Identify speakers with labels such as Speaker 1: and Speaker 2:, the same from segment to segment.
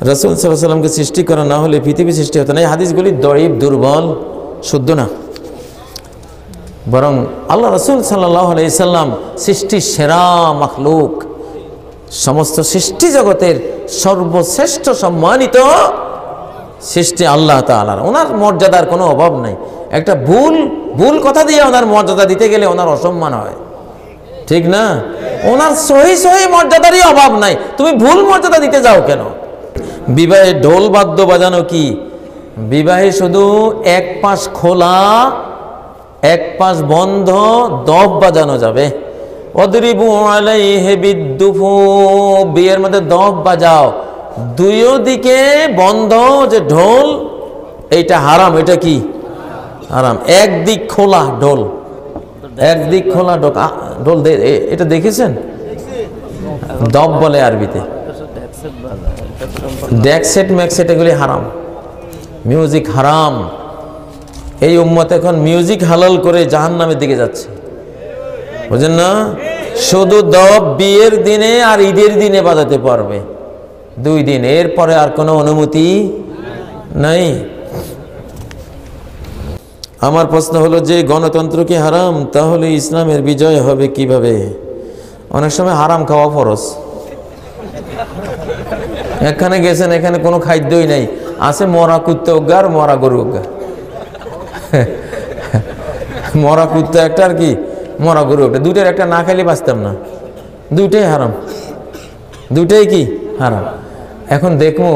Speaker 1: রাসূল সাল্লাল্লাহু আলাইহি সাল্লামকে সৃষ্টি করা না হলে পৃথিবী সৃষ্টি হতো না। এই হাদিসগুলি দঈফ, দুর্বল, শুদ্ধ না। বরং আল্লাহ রাসূল সাল্লাল্লাহু আলাইহি সাল্লাম সৃষ্টির সেরা মাখলুক, সমস্ত সৃষ্টি জগতের সর্বশ্রেষ্ঠ সম্মানিত সৃষ্টি আল্লাহ তাআলার। ওনার মর্যাদার কোনো অভাব নাই। একটা ভুল কথা দিয়ে ওনার মর্যাদা দিতে গেলে ওনার অসম্মান হয়, ঠিক না? ওনার সহি মর্যাদারই অভাব নাই, তুমি ভুল মর্যাদা দিতে যাও কেন? বিবাহে ঢোল বাদ্য বাজানো কি? বিবাহে শুধু এক পাশ খোলা এক পাশ বন্ধ দফ বাজানো যাবে। অদরিবু আলাইহি বিদ্দুফু, বিয়ের মধ্যে দফ বাজাও, দুইও দিকে বন্ধ যে ঢোল, এইটা হারাম। এটা কি হারাম? একদিক খোলা ঢোল, একদিক খোলা ঢোল, এটা দেখেছেন? দফ বলে আরবিতে। ডেকসেট ম্যাকসেট এগুলি হারাম, মিউজিক হারাম। এই উম্মত এখন মিউজিক হালাল করে জাহান্নামের দিকে যাচ্ছে, বুঝেন না? শুধু দফ বিয়ের দিনে আর ঈদের দিনে বাজাতে পারবে, 2 দিন, এরপরে আর কোনো অনুমতি নাই। আমার প্রশ্ন হলো যে গণতন্ত্র কি হারাম, তাহলে ইসলামের বিজয় হবে কিভাবে? অনেক সময় হারাম খাওয়া ফরজ। এখানে গেছেন, এখানে কোনো খাদ্যই নাই, আছে মরা কুত্তা উগা আর মরা গরু উগা। মরা কুত্তা একটা আর কি মরা গরু একটা, দুইটার একটা না খাইলে বাঁচতাম না। দুইটাই হারাম, দুইটাই কি হারাম। এখন দেখবো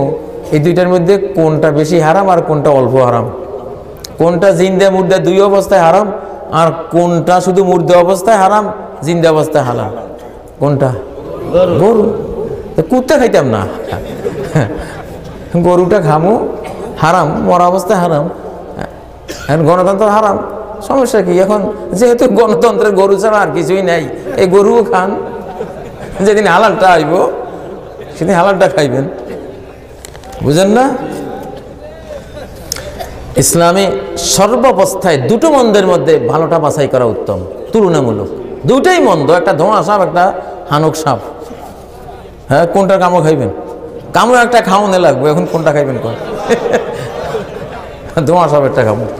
Speaker 1: এই দুইটার মধ্যে কোনটা বেশি হারাম আর কোনটা অল্প হারাম, কোনটা জিন্দা মুর্দা 2 অবস্থায় হারাম আর কোনটা শুধু মুর্দা অবস্থায় হারাম, জিন্দা অবস্থায় হালাল। কোনটা? গরু। কুত্তা খাইতাম না, গরুটা খামো, হারাম, মরা অবস্থায় হারাম। এখন গণতন্ত্র হারাম, সমস্যা কি? এখন যেহেতু গণতন্ত্রের গরু ছাড়া আর কিছুই নাই, এই গরুও খান, যেদিন হালালটা আইব সেদিন হালালটা খাইবেন, বুঝেন না? ইসলামে সর্বাবস্থায় দুটো মন্দের মধ্যে ভালোটা বাছাই করা উত্তম, তুলনামূলক। দুটাই মন্দ, একটা ধোঁয়া সাপ, একটা হানক সাপ। হ্যাঁ, কোনটা কামড় খাইবেন? কামড় একটা খাওয়ানো লাগবে, এখন কোনটা খাইবেন? কোন ধোঁয়া সাপ একটা কামড়,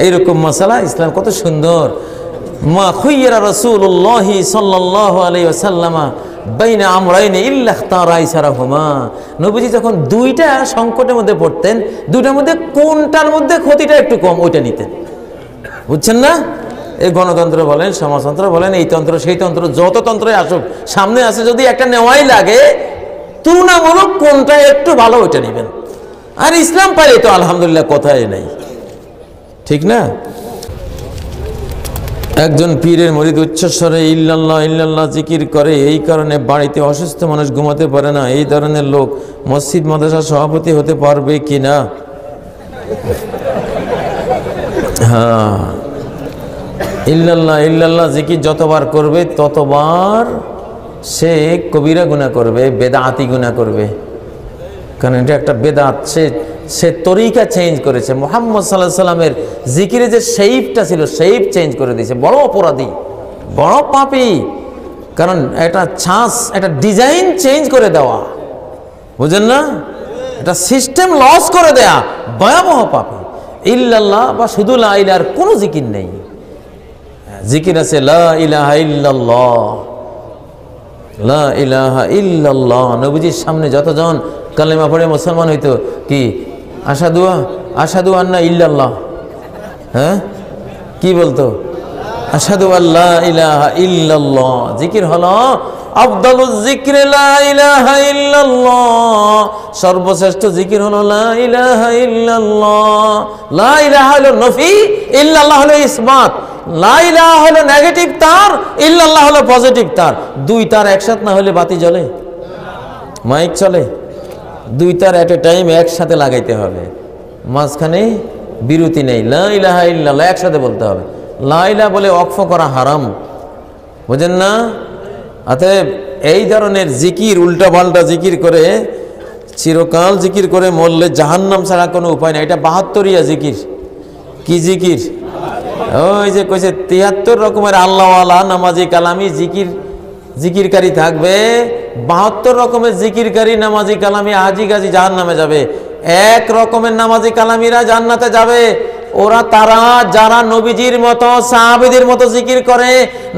Speaker 1: এইরকম মশালা। ইসলাম কত সুন্দর। মা খুইরা রাসূলুল্লাহি সাল্লাল্লাহু আলাইহি ওয়াসাল্লাম বাইনা আমরাইনি ইল্লা ইখতারা আইসারাহুমা। নবীজি যখন দুইটা সংকটের মধ্যে পড়তেন, দুইটার মধ্যে কোনটার মধ্যে ক্ষতিটা একটু কম, ওইটা নিতেন, বুঝছেন না? এই গণতন্ত্র বলেন, সমাজতন্ত্র বলেন, এই তন্ত্র সেই তন্ত্র, যত তন্ত্রই আসুক, সামনে আসে যদি একটা নেওয়াই লাগে, তুলনামূলক কোনটা একটু ভালো ওইটা নেবেন। আর ইসলাম পাইলে তো আলহামদুলিল্লাহ কথাই নাই, ঠিক না? একজন পীরের মুরিদ উচ্চস্বরে ইল্লাল্লাহ ইল্লাল্লাহ জিকির করে, এই কারণে বাড়িতে অসুস্থ মানুষ ঘুমাতে পারে না। এই ধরনের লোক মসজিদ মাদ্রাসার সভাপতি হতে পারবে কিনা? হ্যাঁ, ইল্লাল্লাহ ইল্লাল্লাহ জিকির যতবার করবে ততবার সে কবিরা গুনাহ করবে, বেদাতি গুনাহ করবে, কারণ এটা একটা বেদাত। সে তরিকা চেঞ্জ করেছে। মুহাম্মদ সাল্লাল্লাহু আলাইহি সাল্লামের জিকিরে যে শেইপটা ছিল, শেইপ চেঞ্জ করে দিয়েছে। বড় অপরাধী, বড় পাপী, কারণ একটা ছাঁচ, একটা ডিজাইন চেঞ্জ করে দেওয়া, বুঝেন না? এটা সিস্টেম লস করে দেয়া, ভয়াবহ পাপী। ইল্লাল্লাহ বা শুধু লা ইলাহার কোনো জিকির নেই। জিকির আছে লা ইলাহা ইল্লাল্লাহ, লা ইলাহা ইল্লাল্লাহ। নবীজির সামনে যতজন কালেমা পড়ে মুসলমান হইতো, কি আশহাদু আন্না ইল্লাল্লাহ, হ্যাঁ, কি বলতো? আশহাদু আল্লা ইলাহা ইল্লাল্লাহ। জিকির হলো আফদালুজ যিকরি লা ইলাহা ইল্লাল্লাহ, সর্বশ্রেষ্ঠ জিকির হলো লা ইলাহা ইল্লাল্লাহ। লা ইলাহা হলো নফি, ইল্লাল্লাহ হলো ইসবাত। লা ইলাহা হলো নেগেটিভ তার, ইল্লাল্লাহ হলো পজিটিভ তার। 2 তার একসাথে না হলে বাতি জ্বলে? মাইক চলে? 2 তার এট এ টাইম একসাথে লাগাইতে হবে, মাঝখানে বিরতি নেই। লা ইলাহা ইল্লাল্লাহ একসাথে বলতে হবে। লা ইলাহা বলে ওয়াকফ করা হারাম, বুঝেন না? অতএব এই ধরনের জিকির, উল্টা পাল্টা জিকির করে চিরকাল জিকির করে মরলে জাহান্নাম ছাড়া কোনো উপায় নেই। এটা 72ইয়া জিকির। কি জিকির? ওই যে কইছে 73 রকমের আল্লাহওয়ালা নামাজি কালামি জিকিরকারী থাকবে, 72 রকমের জিকিরকারী নামাজি কালামি হাজি গাজী জাহান্নামে যাবে, এক রকমের নামাজি কালামিরা জান্নাতে যাবে। ওরা তারা যারা নবীজির মতো সাহাবীদের মতো জিকির করে,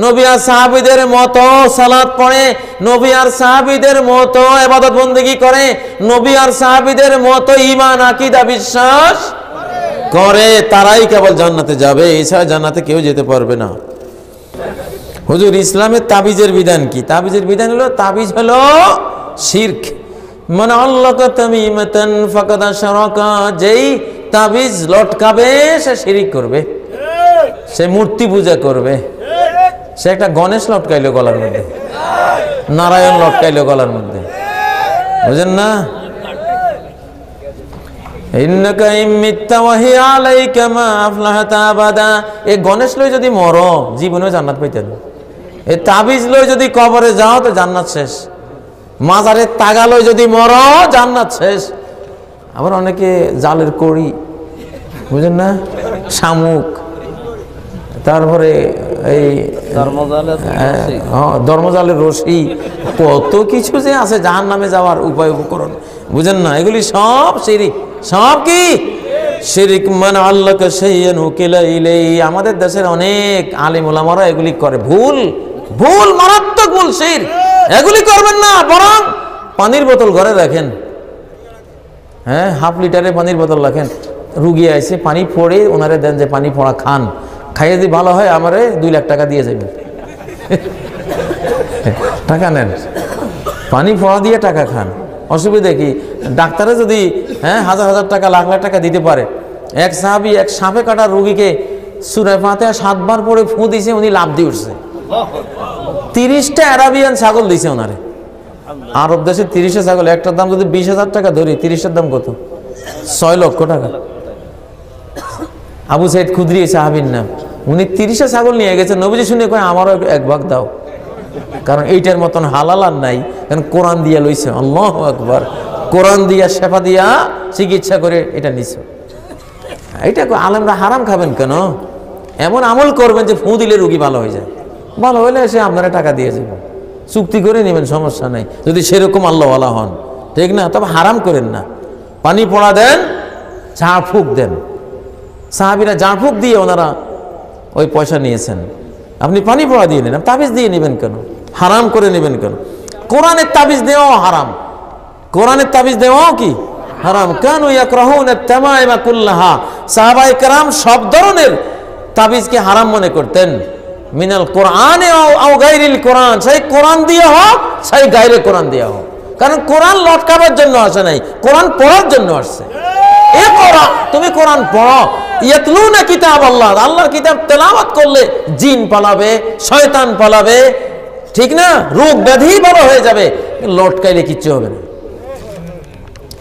Speaker 1: নবী আর সাহাবীদের মতো সালাত পড়ে, নবী আর সাহাবীদের মতো ইবাদত বন্দেগী করে, নবী আর সাহাবীদের মতো ঈমান আকীদা বিশ্বাস করে, তারাই কেবল জান্নাতে যাবে, এছাড়া জান্নাতে কেউ যেতে পারবে না। হুজুর, ইসলামের তাবিজের বিধান কি? তাবিজের বিধান হলো, তাবিজ হলো শিরক। মান আল্লাকা তামিমাতান ফাকাদ আশরাকা, যেই তাবিজ লটকাবে সে শিরিক করবে, সে মূর্তি পূজা করবে। সে একটা গণেশ লটকাইলো গলার মধ্যে, নারায়ণ লটকাইলো গলার মধ্যে, বুঝেন না? ইন্নাকা ইম্মিত্তা ওয়া হিয়া আলাইকা মা আফলাহাতা আবাদা। এই গণেশ লই যদি মরো, জীবনে জান্নাত পাইতে না। এই তাবিজ লই যদি কবরে যাও তো জান্নাত শেষ। মাজারে তাগা লই যদি মরো, জান্নাত শেষ। আবার অনেকে জালের কড়ি, বুঝেন না, শামুক, তারপরে এই ধর্মজালের রশি, কত কিছু যে আছে জাহান্নামে যাওয়ার উপায় উপকরণ, বুঝেন না? এগুলি সব শিরিক। সব কি শিরিক? মান আল্লাকা শাইআন উকিলা ইলাইহি। আমাদের দেশের অনেক আলেম ওলামারা এগুলি করে। ভুল, ভুল, মারাত্মক ভুল, শিরক। এগুলি করবেন না, বরং পানির বোতল ঘরে রাখেন, হ্যাঁ, হাফ লিটারে পানির বোতল রাখেন। রুগী আইসে, পানি পড়ে ওনারে দেন যে পানি পড়া খান, খাইয়ে যদি ভালো হয় আমারে 2 লাখ টাকা দিয়ে যাবেন। টাকা নেন, পানি পড়া দিয়ে টাকা খান, অসুবিধা কি? ডাক্তারে যদি হাজার হাজার টাকা, লাখ লাখ টাকা দিতে পারে। এক সাহাবী এক সাপে কাটা রুগীকে সূরা ফাতিহা 7 বার পড়ে ফু দিয়েছে, উনি লাফ দিয়ে উঠছে। 30টা আরাবিয়ান ছাগল দিয়েছে ওনারে। আরব দেশে 30টা ছাগল, একটার দাম যদি 20,000 টাকা ধরি, 30টার দাম কত? 6 লক্ষ টাকা। আবু সাইদ খুদরি সাহাবীর নাম, উনি 30টা ছাগল নিয়ে গেছেন। নবীজি শুনে কয় আমারও 1 ভাগ দাও, কারণ এইটার মতন হালাল আর নাই, কারণ কোরআন দিয়া লইছে। আল্লাহু আকবার, কোরআন দিয়া শেফা দিয়া চিকিৎসা করে এটা নিছে। এইটা আলেমরা হারাম খাবেন কেন? এমন আমল করবেন যে ফু দিলে রুগী ভালো হয়ে যায়। ভালো হলে সে আপনারা টাকা দিয়ে যাবে, চুক্তি করে নেবেন, সমস্যা নাই, যদি সেরকম আল্লাহওয়ালা হন, ঠিক না? তবে হারাম করেন না। পানি পড়া দেন, ঝাড় ফুঁক দেন। সাহাবীরা ঝাড় ফুঁক দিয়ে ওনারা ওই পয়সা নিয়েছেন। আপনি পানি পড়া দিয়ে নেন, তাবিজ দিয়ে নেবেন কেন? হারাম করে নেবেন কেন? কোরআনের তাবিজ দেওয়াও হারাম, কোরআনের তাবিজ দেওয়াও কি হারাম। কানু ইয়াকরাহুনা তামাইমা কুল্লাহা। সাহাবায়ে কেরাম সব ধরনের তাবিজকে হারাম মনে করতেন। মিনাল কোরআনে আও গায়রিল কোরআন, সেই কোরআন দিয়ে হোক, সেই গায়রে কোরআন দিয়ে হোক। কারণ কোরআন লটকাবার জন্য আসে নাই, কোরআন পড়ার জন্য আসছে। এ কোরআন, তুমি কোরআন পড়ো। ইয়াতলুনা কিতাব আল্লাহ, আল্লাহর কিতাব তেলাওয়াত করলে জিন পালাবে, শয়তান পালাবে, ঠিক না? রোগ ব্যাধি ভালো হয়ে যাবে, লটকাইলে কিচ্ছু হবে না।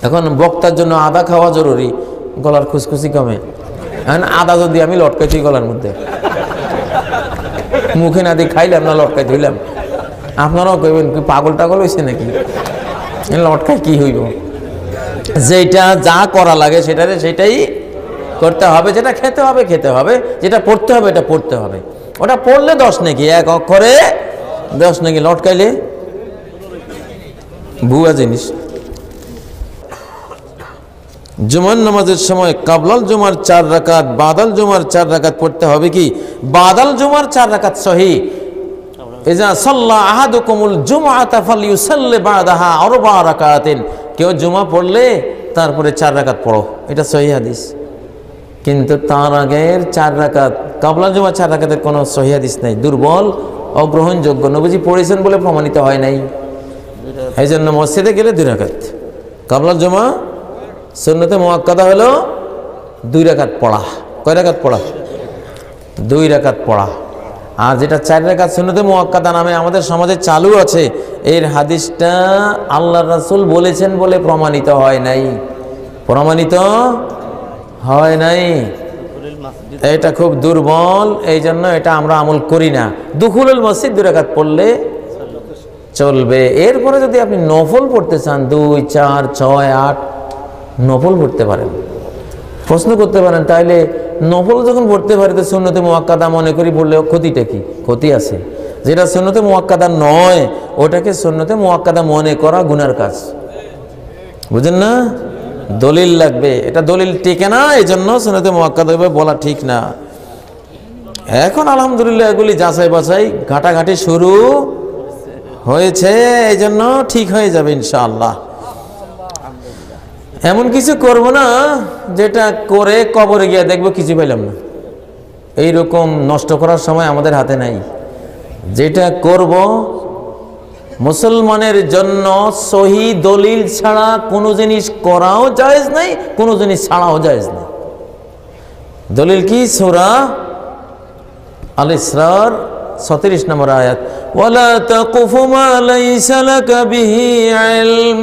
Speaker 1: এখন বক্তার জন্য আদা খাওয়া জরুরি, গলার খুশখুশি কমে। আদা যদি আমি লটকাইছি গলার মধ্যে, মুখে না দিয়ে খাইলাম না, লটকাই ধুইলাম, আপনারাও কইবেন কি পাগল টাগল হয়েছে নাকি? লটকায় কি হইব? যেটা যা করা লাগে সেটাই করতে হবে, যেটা খেতে হবে খেতে হবে, যেটা পড়তে হবে এটা পড়তে হবে। ওটা পড়লে 10 নাকি, 1 অক্ষরে 10 নাকি, লটকাইলে ভুয়া জিনিস। জুমার নামাজের সময় কাবলাল জুমার 4 রাকাত, বাদাল জুমার 4 রাকাত পড়তে হবে কি? বাদাল জুমার 4 রাকাত সহি। ইজা সাল্লা আহাদুকুমুল জুমআতা ফালইউসাল্লি বাদাহা 4 রাকাতিন। কেউ জুমা পড়লে তারপরে 4 রাকাত পড়ো, এটা সহি হাদিস। কিন্তু তার আগের 4 রাকাত, কাবলাল জুমার 4 রাকাতের কোনো সহি হাদিস নাই, দুর্বল, অগ্রহণযোগ্য। নবীজি পড়েছেন বলে প্রমাণিত হয় নাই। এই জন্য মসজিদে গেলে 2 রাকাত, কাবলাল জুমা সুন্নতে মুআক্কাদা হলো 2 রাকাত পড়া। কয় রাকাত পড়া? 2 রাকাত পড়া। আর যেটা 4 রাকাত সুন্নতে মুআক্কাদা নামে আমাদের সমাজে চালু আছে, এর হাদিসটা আল্লাহর রাসূল বলেছেন বলে প্রমাণিত হয় নাই, প্রমাণিত হয় নাই। এটা খুব দুর্বল, এই জন্য এটা আমরা আমল করি না। দুখুলুল মসজিদ 2 রাকাত পড়লে চলবে। এরপরে যদি আপনি নফল পড়তে চান, 2, 4, 6, 8 নফল পড়তে পারেন। প্রশ্ন করতে পারেন তাইলে নফল যখন পড়তে পারে তো সুন্নতে মুআক্কাদা মনে করি পড়লে ক্ষতিটা কি? ক্ষতি আছে। যেটা সুন্নতে মুআক্কাদা নয় ওটাকে সুন্নতে মুআক্কাদা মনে করা গুনার কাজ। বুঝেন না? দলিল লাগবে, এটা দলিল টিকে না, এই জন্য সুন্নতে মুআক্কাদা বলা ঠিক না। এখন আলহামদুলিল্লাহ এগুলি যাচাই বাছাই ঘাটাঘাটি শুরু হয়েছে, এই জন্য ঠিক হয়ে যাবে ইনশাআল্লাহ। এমন কিছু করব না যেটা করে কবরে গিয়ে দেখবো কিছু পেলাম না, এইরকম নষ্ট করার সময় আমাদের হাতে নাই। যেটা করব মুসলমানের জন্য সহি দলিল ছাড়া কোনো জিনিস করাও জায়েজ নাই, কোনো জিনিস ছাড়াও জায়েজ নাই। দলিল কি? সূরা আল ইসরার 36 নম্বর আয়াত, ওয়ালা তাকুফু মা লাইসা লাকা বিহি ইলম।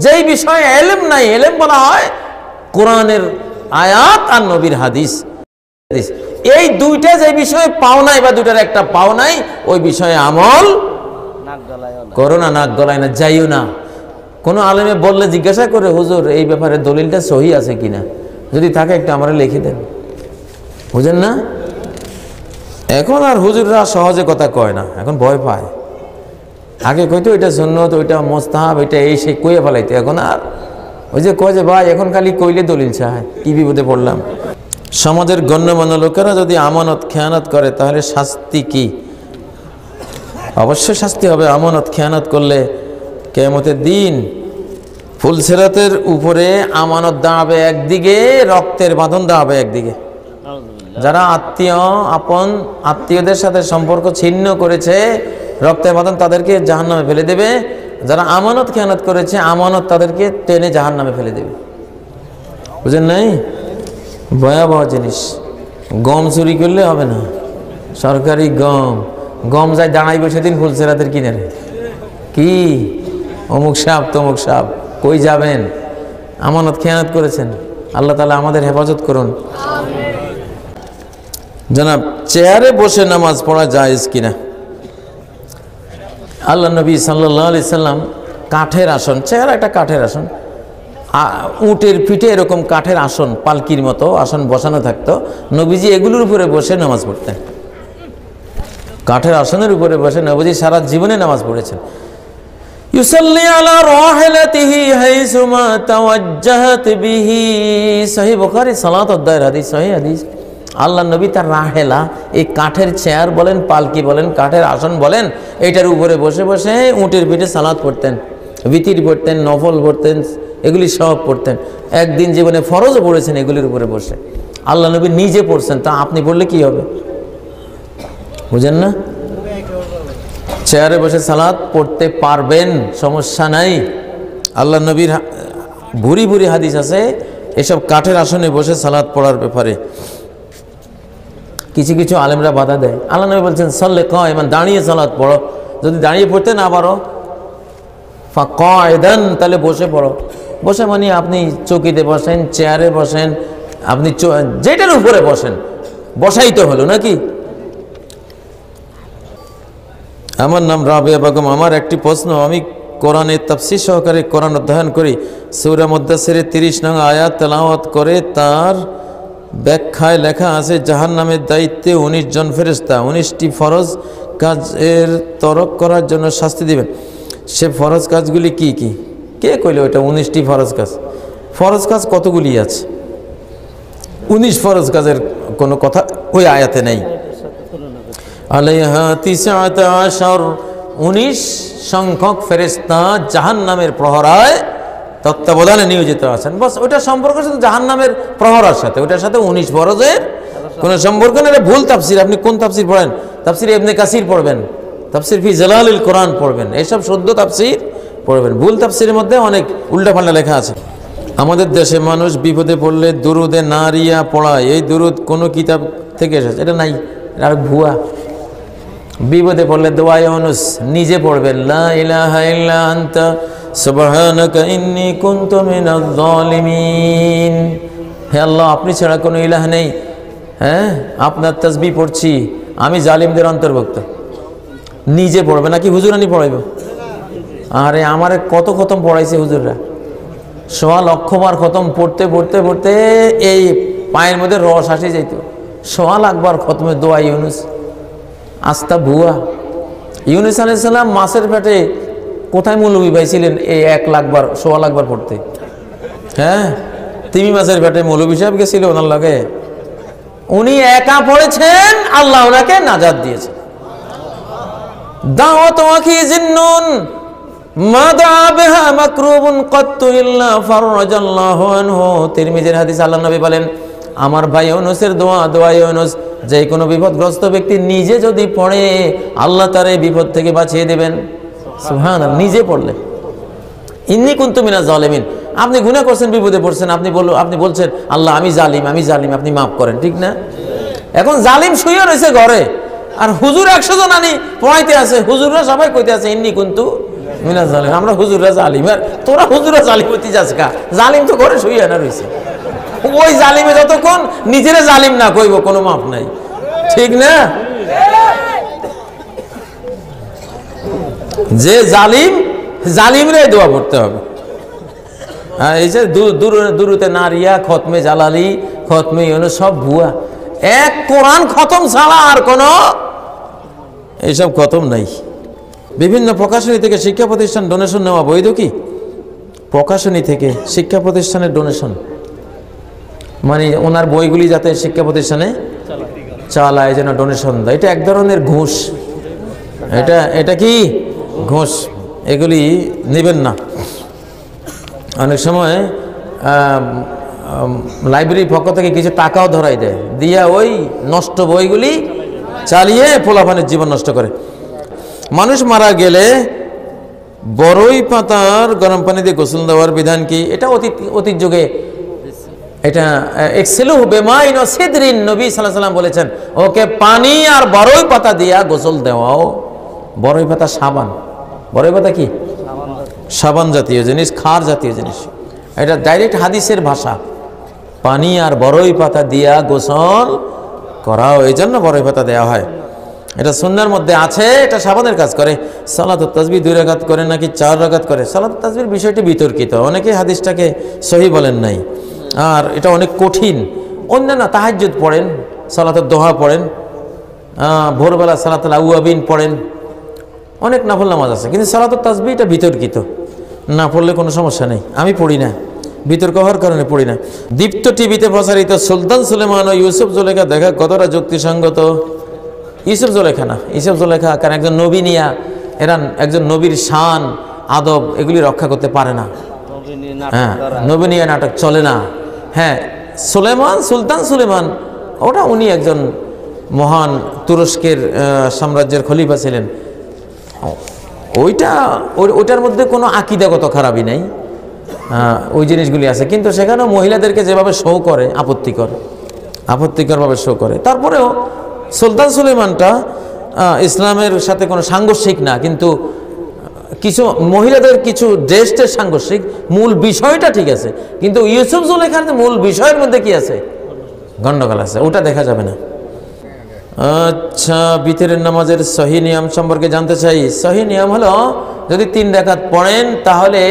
Speaker 1: যেই বিষয়ে ইলম নাই, ইলম বলা হয় কোরআনের আয়াত আর নবীর হাদিস। এই দুইটা যে বিষয়ে পাও নাই বা দুইটার একটা পাও নাই, ওই বিষয়ে আমল করো না, নাক গলায় না, যাইও না। কোনো আলেমে বললে জিজ্ঞাসা করে, হুজুর এই ব্যাপারে দলিলটা সহি আছে কিনা, যদি থাকে একটু আমরা লিখে দেন। বুঝেন না? এখন আর হুজুররা সহজে কথা কয় না, এখন ভয় পায়। আগে কইতো এটা সুন্নত, ওইটা মুস্তাহাব, এটা এই সেই কইয়া ফেলাইতো। এখন আর ওই যে কয় যে ভাই এখন খালি কইলে দলিল চায়, কি বিপদে পড়লাম। সমাজের গণ্যমান্য লোকেরা যদি আমানত খেয়ানত করে তাহলে শাস্তি কি? অবশ্যই শাস্তি হবে। আমানত খেয়ানত করলে কিয়ামতের দিন ফুলসিরাতের উপরে আমানত দাঁড়াবে একদিকে, রক্তের বাঁধন দাঁড়াবে একদিকে। যারা আত্মীয়দের সাথে সম্পর্ক ছিন্ন করেছে, রক্তের বাঁধন তাদেরকে জাহান্নামে ফেলে দেবে। যারা আমানত খেয়ানত করেছে, আমানত তাদেরকে টেনে জাহান্নামে ফেলে দেবে। বুঝেন নাই? ভয়াবহ জিনিস। গম চুরি করলে হবে না, সরকারি গম যায় দাঁড়াইবে সেদিন ফুলসিরাতের কিনারে, কি অমুক সাপ তমুক সাপ, কই যাবেন? আমানত খেয়ানত করেছেন। আল্লাহ তাআলা আমাদের হেফাজত করুন। জনাব, চেয়ারে বসে নামাজ পড়া জায়েজ কিনা? আল্লাহ নবী সাল্লাল্লাহু আলাইহি সাল্লাম কাঠের আসন, চেয়ার একটা কাঠের আসন, উটের পিঠে এরকম কাঠের আসন, পালকির মতো আসন বসানো থাকতো, নবীজি এগুলোর উপরে বসে নামাজ পড়তেন। কাঠের আসনের উপরে বসে নবীজি সারা জীবনে নামাজ পড়েছেন। ইউসাল্লি আলা রাহিলাতিহি হাইসুমা তাওয়াজ্জাহাত বিহি, সহিহ বুখারী সালাত অধ্যায়ের হাদিস, সহিহ হাদিস। আল্লাহ নবী তার রাহেলা, এই কাঠের চেয়ার বলেন, পালকি বলেন, কাঠের আসন বলেন, এইটার উপরে বসে বসে উটের পিঠে সালাত পড়তেন, বিতির পড়তেন, নফল পড়তেন, এগুলি সব পড়তেন। একদিন জীবনে ফরজও পড়েছেন এগুলির উপরে বসে। আল্লাহ নবী নিজে পড়ছেন, তা আপনি পড়লে কি হবে? বুঝেন না? চেয়ারে বসে সালাত পড়তে পারবেন, সমস্যা নাই। আল্লাহ নবীর ভুরি ভুরি হাদিস আছে এসব কাঠের আসনে বসে সালাত পড়ার ব্যাপারে। কিছু কিছু আলেমরা বাধা দেয়। আল্লাহ নবী বলছেন সাল্লে কায়মান, দাঁড়িয়ে সালাত পড়ো। যদি দাঁড়িয়ে পড়তে না পারো ফাকায়দান, তাহলে বসে পড়ো। বসে মানে আপনি চৌকিতে বসেন, চেয়ারে বসেন, আপনি যেটার উপরে বসেন, বসাই তো হলো নাকি? আমার নাম রাবেয়া বেগম। আমার একটি প্রশ্ন, আমি কোরআনের তাফসীর সহকারে কোরআন অধ্যয়ন করি। সূরা মুদ্দাসিরের 30 নং আয়াত তেলাওয়াত করে তার ব্যাখ্যায় লেখা আছে জাহান্নামের দায়িত্বে 19 জন ফেরেশতা 19টি ফরজ কাজের তরক করার জন্য শাস্তি দিবেন। সে ফরজ কাজগুলি কি কি? কে কইল ওটা 19টি ফরজ কাজ? ফরজ কাজ কতগুলি আছে? 19 ফরজ কাজের কোনো কথা ওই আয়াতে নেই। আলাইহা 19 19 সংখ্যক ফেরেশতা জাহান্নামের প্রহরায় তত্ত্বাবধানে নিয়োজিত আছেন। বাস ওইটা সম্পর্ক শুধু জাহান্নামের প্রহরার সাথে, ওইটার সাথে 19 ফরজের কোনো সম্পর্ক নেই। ভুল তাফসির। আপনি কোন তাফসির পড়েন? তাফসির ইবনে কাসির পড়বেন, তাফসির ফি জালালিল কোরআন পড়বেন, এইসব শুদ্ধ তাফসির পড়বেন। ভুল তাফসিরের মধ্যে অনেক উল্টাপাল্টা লেখা আছে। আমাদের দেশে মানুষ বিপদে পড়লে দুরুদে নারিয়া পড়ায়, এই দুরুদ কোনো কিতাব থেকে এসেছে? এটা নাই, আর ভুয়া। বিপদে পড়লে দোয়া ইউনুস নিজে পড়বেন, লা ইলাহা ইল্লা আনতা সুবহানাকা ইন্নী কুনতু মিনাজ জালিমিন। হে আল্লাহ, আপনি ছাড়া কোনো ইলাহ নেই, হ্যাঁ আপনার তাসবিহ পড়ছি, আমি জালিমদের অন্তর্ভুক্ত। নিজে পড়বে নাকি হুজুরানি পড়াইব? আরে আমারে কত খতম পড়াইছে হুজুররা, 1.25 লক্ষ বার খতম পড়তে পড়তে পড়তে এই পায়ের মধ্যে রস আসে যাইত। 1.25 লাখ বার খতমে দোয়া ইউনুস। আস্তা ভুয়া, ইউনূস আলাইহিস সালাম মাছের পেটে কোথায় মৌলবী পাইছিলেন এই 1 লাখ বার 1.25 লাখ বার পড়তে? হ্যাঁ, তিমি মাছের পেটে মৌলবী সাহেব গেছিল ওনার লাগে। উনি একা পড়েছেন, আল্লাহ ওনাকে নাজাত দিয়েছে। দাওয়াত ওয়াকি জিন্নুন মা দা বিহা মাকরুবুন কাত্তু ইল্লা ফাররাজাল্লাহু আনহু। তিরমিজির হাদিস, আল্লাহ নবী বলেন, আমার ভাই ইউনূসের দোয়া ইউনূস, যে কোনো বিপদগ্রস্ত ব্যক্তি নিজে যদি পড়ে আল্লাহ তার এই বিপদ থেকে বাঁচিয়ে দেবেন। সুবহানাল্লাহ, নিজে পড়লে। ইন্নী কুনতু মিনাজ জালিমিন, আপনি গুনাহ করছেন, বিপদে পড়ছেন, আপনি বলছেন আল্লাহ আমি জালিম, আপনি মাফ করেন, ঠিক না? এখন জালিম শুয়ে রয়েছে ঘরে, আর হুজুর 100 জন আনি পড়াইতে আছে, হুজুররা সবাই কইতে আছে ইন্নী কুনতু মিনাজ জালিম, আমরা হুজুররা জালিম, আর তোরা হুজুররা জালিম হইতে যাস কা? জালিম তো ঘরে শুয়ে না রয়েছে। ওই জালিমে যতক্ষণ নিজেরা জালিম না কইব, কোনো মাপ নাই, ঠিক না? যে জালিমরে দোয়া করতে হবে। এই যে দুরুতে নারিয়া, খতমে জালালি, খতমে ইউনূস সব ভুয়া। এক কোরআন খতম ছাড়া আর কোনো এইসব খতম নাই। বিভিন্ন প্রকাশনী থেকে শিক্ষা প্রতিষ্ঠান ডোনেশন নেওয়া বৈধ কি? প্রকাশনী থেকে শিক্ষা প্রতিষ্ঠানের ডোনেশন, মানে ওনার বইগুলি যাতে শিক্ষা প্রতিষ্ঠানে চালায়, যেন ডোনেশন দেয়, এটা এক ধরনের ঘুষ। এটা কি ঘুষ? এগুলি নেবেন না। অনেক সময় লাইব্রেরির পক্ষ থেকে কিছু টাকাও ধরাই দেয়, দিয়া ওই নষ্ট বইগুলি চালিয়ে পোলাপানের জীবন নষ্ট করে। মানুষ মারা গেলে বড়ই পাতার গরম পানি দিয়ে গোসল দেওয়ার বিধান কি? এটা অতীত যুগে এটা এক্সেলু বেমাইন ও সিদরিন, নবী সাল্লাল্লাহু আলাইহি ওয়াসাল্লাম বলেছেন ওকে পানি আর বড়ই পাতা দিয়া গোসল দেওয়াও। বড়ই পাতা সাবান, বড়ই পাতা কি? সাবান জাতীয় জিনিস, খার জাতীয় জিনিস। এটা ডাইরেক্ট হাদিসের ভাষা, পানি আর বড়ই পাতা দিয়া গোসল করাও, এই জন্য বড়ই পাতা দেওয়া হয়। এটা সুন্নাহর মধ্যে আছে, এটা সাবানের কাজ করে। সালাতুত তাসবিহ 2 রাকাত করে নাকি 4 রাকাত করে? সালাতুত তাসবিহর বিষয়টি বিতর্কিত, অনেকে হাদিসটাকে সহি বলেন নাই, আর এটা অনেক কঠিন। অন্যান্য তাহাজ্জুদ পড়েন, সালাতুদ দোহা পড়েন, ভোরবেলা সালাতুল আউয়াবিন পড়েন, অনেক নফল নামাজ আছে, কিন্তু সালাতুত তাসবিহ এটা বিতর্কিত। না পড়লে কোনো সমস্যা নেই, আমি পড়ি না, বিতর্ক হওয়ার কারণে পড়ি না। দীপ্ত টিভিতে প্রচারিত সুলতান সুলেমান ও ইউসুফ জুলেখা দেখা কতটা যুক্তিসঙ্গত? ইউসুফ জুলেখা না, ইউসুফ জুলেখা কারণ একজন নবী নিয়া, এরা একজন নবীর শান আদব এগুলি রক্ষা করতে পারে না। হ্যাঁ, নবী নিয়ে নাটক চলে না। হ্যাঁ, সুলতান সুলেমান ওটা উনি একজন মহান তুরস্কের সাম্রাজ্যের খলিফা ছিলেন। ওইটার মধ্যে কোনো আকীদাগত খারাপই নাই, ওই জিনিসগুলি আছে, কিন্তু সেখানেও মহিলাদেরকে যেভাবে শো করে আপত্তিকরভাবে শো করে। তারপরেও সুলতান সুলেমানটা ইসলামের সাথে কোনো সাংঘর্ষিক না, কিন্তু কিছু মহিলাদের কিছু ড্রেসের সাংঘর্ষিক, মূল বিষয়টা ঠিক আছে, কিন্তু ইউসুফ জুলেখার মূল বিষয়ের মধ্যে কি আছে? গন্ডগোল আছে, ওটা দেখা যাবে না। আচ্ছা, বিতরের নামাজের সহি নিয়ম সম্পর্কে জানতে চাই। সহি নিয়ম হলো, যদি 3 রাকাত পড়েন তাহলে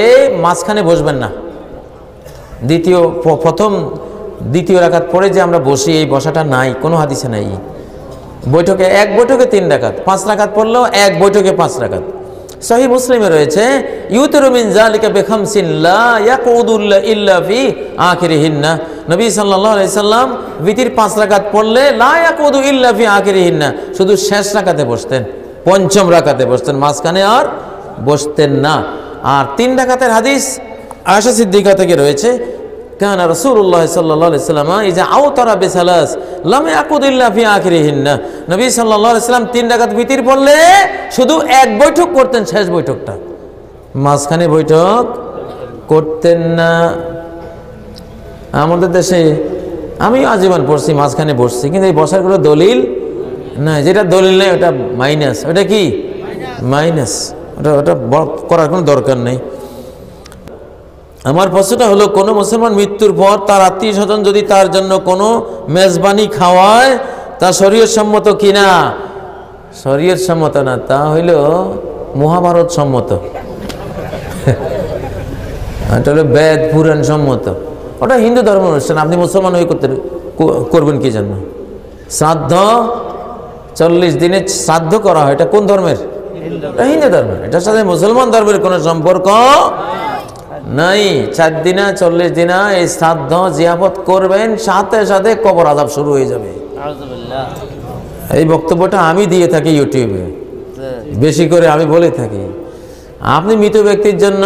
Speaker 1: মাঝখানে বসবেন না। দ্বিতীয় রাকাত পড়ে যে আমরা বসি, এই বসাটা নাই, কোনো হাদিসে নাই। এক বৈঠকে 3 রাকাত, 5 রাকাত পড়লেও এক বৈঠকে 5 রাকাত। সহিহ মুসলিমে রয়েছে, ইউতিরু মিন যালিকা বিখামসিন লা ইয়াকুদু ইল্লা ফি আখিরিহিন্না। নবী সাল্লাল্লাহু আলাইহি সাল্লাম বিতির 5 রাকাত পড়লে লা ইয়াকুদু ইল্লা ফি আখিরিহিন্না, শুধু শেষ রাকাতে বসতেন, পঞ্চম রাকাতে বসতেন, মাঝখানে আর বসতেন না। আর 3 রাকাতের হাদিস আয়েশা সিদ্দিকা থেকে রয়েছে, কানা রাসূলুল্লাহ সাল্লাল্লাহু আলাইহি সাল্লাম ইজা আওতারা বিসালাস লাম ইয়াকুদ ইল্লা ফি আখিরিহিন্না। নবী সাল্লাল্লাহু আলাইহি সাল্লাম 3 রাকাত বিতির পড়লে শুধু এক বৈঠক করতেন, শেষ বৈঠকটা, মাঝখানে বৈঠক করতেন না। আমাদের দেশে আমিও আজীবন পড়ছি, মাঝখানে বসছি, কিন্তু এই বসার কোনো দলিল না। যেটা দলিল নেই ওটা মাইনাস, ওটা কি মাইনাস, ওটা করার কোনো দরকার নেই। আমার প্রশ্নটা হলো, কোনো মুসলমান মৃত্যুর পর তার আত্মীয় স্বজন যদি তার জন্য কোনো মেজবানি খাওয়ায়, তা শরীয়ত সম্মত কিনা? শরীয়ত সম্মত না, তা হইল মহাভারত সম্মত, এটা হলো বেদ পুরাণ সম্মত। ওটা হিন্দু ধর্ম অনুষ্ঠান, আপনি মুসলমান হয়ে করবেন কি জন্য? শ্রাদ্ধ 40 দিনে শ্রাদ্ধ করা হয়, এটা কোন ধর্মের? হিন্দু ধর্ম, এটার সাথে মুসলমান ধর্মের কোনো সম্পর্ক নাই। 4 দিনা 40 দিনা এই শ্রাদ্ধ জিয়াফত করবেন, সাথে সাথে কবর আযাব শুরু হয়ে যাবে। এই বক্তব্যটা আমি দিয়ে থাকি ইউটিউবে, বেশি করে আমি বলে থাকি। আপনি মৃত ব্যক্তির জন্য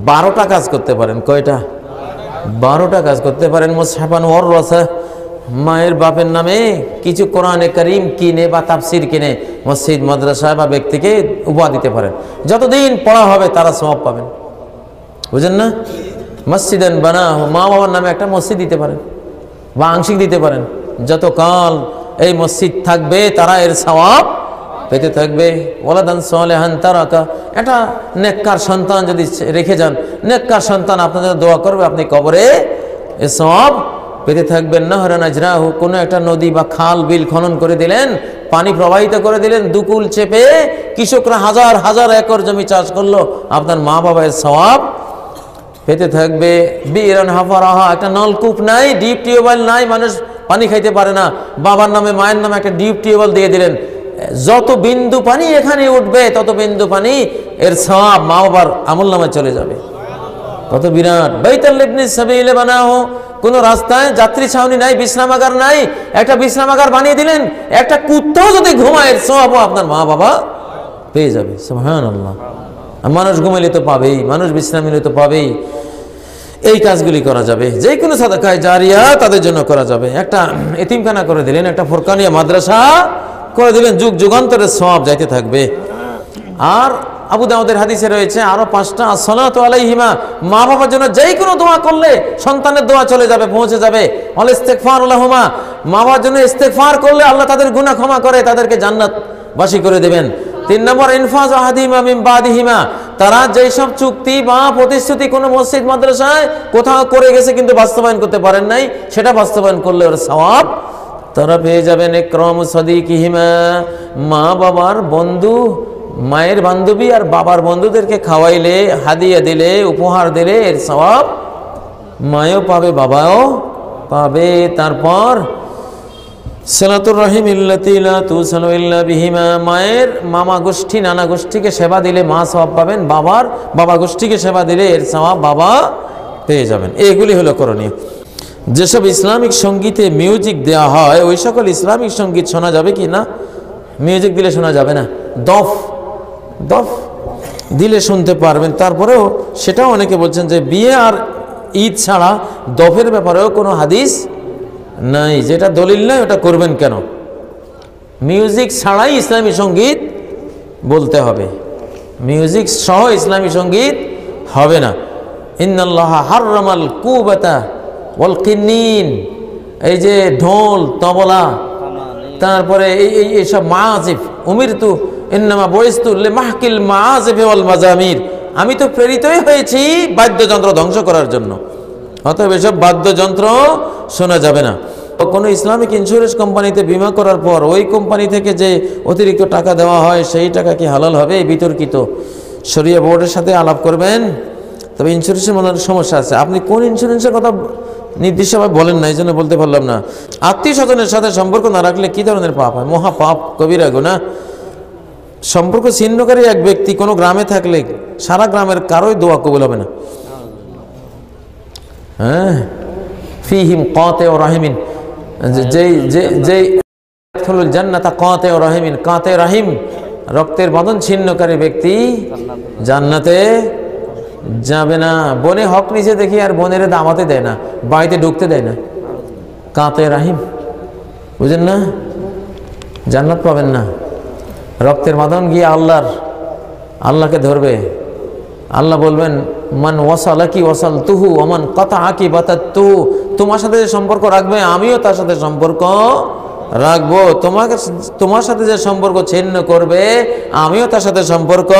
Speaker 1: 12টা কাজ করতে পারেন। কয়টা? 12টা কাজ করতে পারেন। মুসহাফান ওয়ার রাসা, মায়ের বাপের নামে কিছু কোরআনে কারীম কিনে বা তাফসির কিনে মসজিদ মাদ্রাসা বা ব্যক্তিকে উপহার দিতে পারেন। যতদিন পড়া হবে তারা সওয়াব পাবেন, বুঝেন না? মসজিদান বানাহু, মা বাবার নামে একটা মসজিদ দিতে পারেন বা আংশিক দিতে পারেন। যতকাল এই মসজিদ থাকবে তারা এর সওয়াব পেতে থাকবে। ওয়ালাদান সালেহান তারাকা, এটা নেককার সন্তান যদি রেখে যান, নেককার সন্তান আপনাদের দোয়া করবে, আপনি কবরে এ সওয়াব পেতে থাকবেন। নহরান আজরাহু, কোনো একটা নদী বা খাল বিল খনন করে দিলেন, পানি প্রবাহিত করে দিলেন, দুকুল চেপে কৃষকরা হাজার হাজার একর জমি চাষ করলো, আপনার মা বাবার সওয়াব পেতে থাকবে। বিরান হাফারাহা, একটা নলকূপ নাই, ডিপ টিউবওয়েল নাই, মানুষ পানি খাইতে পারে না, বাবার নামে মায়ের নামে একটা ডিপ টিউবওয়েল দিয়ে দিলেন। যত বিন্দু পানি এখানে উঠবে তত বিন্দু পানি এর সওয়াব মা বাবার আমলনামায় চলে যাবে। কত বিরাট। বাইতুল ইবনিস সাবিল বানাহু, কোনো রাস্তায় যাত্রী ছাউনি নাই, বিশ্রামাগার নাই, একটা বিশ্রামাগার বানিয়ে দিলেন, একটা কুত্তাও যদি ঘুমায় এর সওয়াবও আপনার মা বাবা পেয়ে যাবে। সুবহানাল্লাহ। মানুষ ঘুমাইলে তো পাবেই, মানুষ বিশ্রাম নিলে তো পাবেই। এই কাজগুলি করা যাবে, যে কোনো সাদাকায়ে জারিয়া তাদের জন্য করা যাবে। একটা এতিমখানা করে দিলেন, একটা ফুরকানিয়া মাদ্রাসা করে দিলেন, যুগ যুগান্তরের সওয়াব যাইতে থাকবে। আর আবু দাউদের হাদিসে রয়েছে আরো 5টা, আসসালাতু আলাইহিমা, মা বাবার জন্য যেই কোনো দোয়া করলে সন্তানের দোয়া চলে যাবে, পৌঁছে যাবে। ওয়াল ইস্তিগফারু লাহুমা, মা বাবার জন্য ইস্তিগফার করলে আল্লাহ তাদের গুনাহ ক্ষমা করে, তাদেরকে জান্নাতবাসী করে দেবেন। 3 নম্বর, ইনফাজ আহাদিমা মিন বাদিহিমা, তারা যেই সব চুক্তি বা প্রতিশ্রুতি কোনো মসজিদ মাদ্রাসায় কোথাও করে গেছে কিন্তু বাস্তবায়ন করতে পারেন নাই, সেটা বাস্তবায়ন করলে ওর সওয়াব তারা পেয়ে যাবেন। ইকরামু সাদিকিহিমা, মা বাবার বন্ধু, মায়ের বান্ধবী আর বাবার বন্ধুদেরকে খাওয়াইলে, হাদিয়া দিলে, উপহার দিলে এর সওয়াব মায়ও পাবে বাবাও পাবে। তারপর সিলাতুর রহিম ইল্লাতি লা তুসালু ইল্লা বিহিমা, মায়ের মামা গোষ্ঠী নানা গোষ্ঠীকে সেবা দিলে মা সওয়াব পাবেন, বাবার বাবা গোষ্ঠীকে সেবা দিলে এর সওয়াব বাবা পেয়ে যাবেন। এগুলি হলো করণীয়। যেসব ইসলামিক সঙ্গীতে মিউজিক দেওয়া হয় ওই সকল ইসলামিক সঙ্গীত শোনা যাবে কি না? মিউজিক দিলে শোনা যাবে না। দফ দিলে শুনতে পারবেন। তারপরেও সেটাও অনেকে বলছেন যে বিয়ে আর ঈদ ছাড়া দফের ব্যাপারেও কোনো হাদিস নাই, যেটা দলিল নাই ওটা করবেন কেন? মিউজিক ছাড়াই ইসলামী সঙ্গীত বলতে হবে, মিউজিক সহ ইসলামী সঙ্গীত হবে না। ইন্নাল্লাহা হাররামাল কুবাতা ওয়াল কিন্নিন, এই যে ঢোল তবলা, তারপরে এইসব মাজিফ, উমিরতু ইন্নামা বুইস্তু লিমাহকিল মাজিফ ওয়াল মাজামির, আমি তো প্রেরিতই হয়েছি বাদ্যযন্ত্র ধ্বংস করার জন্য। অতএব এসব বাদ্যযন্ত্র শোনা যাবে না। কোনো ইসলামিক ইন্স্যুরেন্স কোম্পানিতে বীমা করার পর ওই কোম্পানি থেকে যে অতিরিক্ত টাকা দেওয়া হয় সেই টাকা কি হালাল হবে? বিতর্কিত। শরিয়া বোর্ডের সাথে আলাপ করবেন। তবে ইন্স্যুরেন্সের মধ্যে সমস্যা আছে। আপনি কোন ইন্স্যুরেন্সের কথা নির্দিষ্টভাবে বলেন না, এই জন্য বলতে পারলাম না। আত্মীয় স্বজনের সাথে সম্পর্ক না রাখলে কি ধরনের পাপ হয়? মহা পাপ, কবিরা গুনাহ। সম্পর্ক ছিন্নকারী এক ব্যক্তি কোনো গ্রামে থাকলে সারা গ্রামের কারোই দোয়া কবুল হবে না। হ্যাঁ, ফিহিম কাতে ও রাহিমিন, জান্নাতা কাতে ও রাহিমিন, কাতে রাহিম রক্তের বাঁধন ছিন্নকারী ব্যক্তি জান্নাতে যাবে না। বনে হক নিচে দেখি আর বোনের দামাতে দেয় না, বাড়িতে ঢুকতে দেয় না। কাতে রাহিম, বুঝেন না? জান্নাত পাবেন না। রক্তের বাঁধন গিয়ে আল্লাহকে ধরবে। আল্লাহ বলবেন মান ওয়াসালাকি ওয়াসালতুহু ওয়া মান কাতাআকি বাতাতুহু, তোমার সাথে যে সম্পর্ক রাখবে আমিও তার সাথে সম্পর্ক রাখবো, তোমার সাথে যে সম্পর্ক ছিন্ন করবে আমিও তার সাথে সম্পর্ক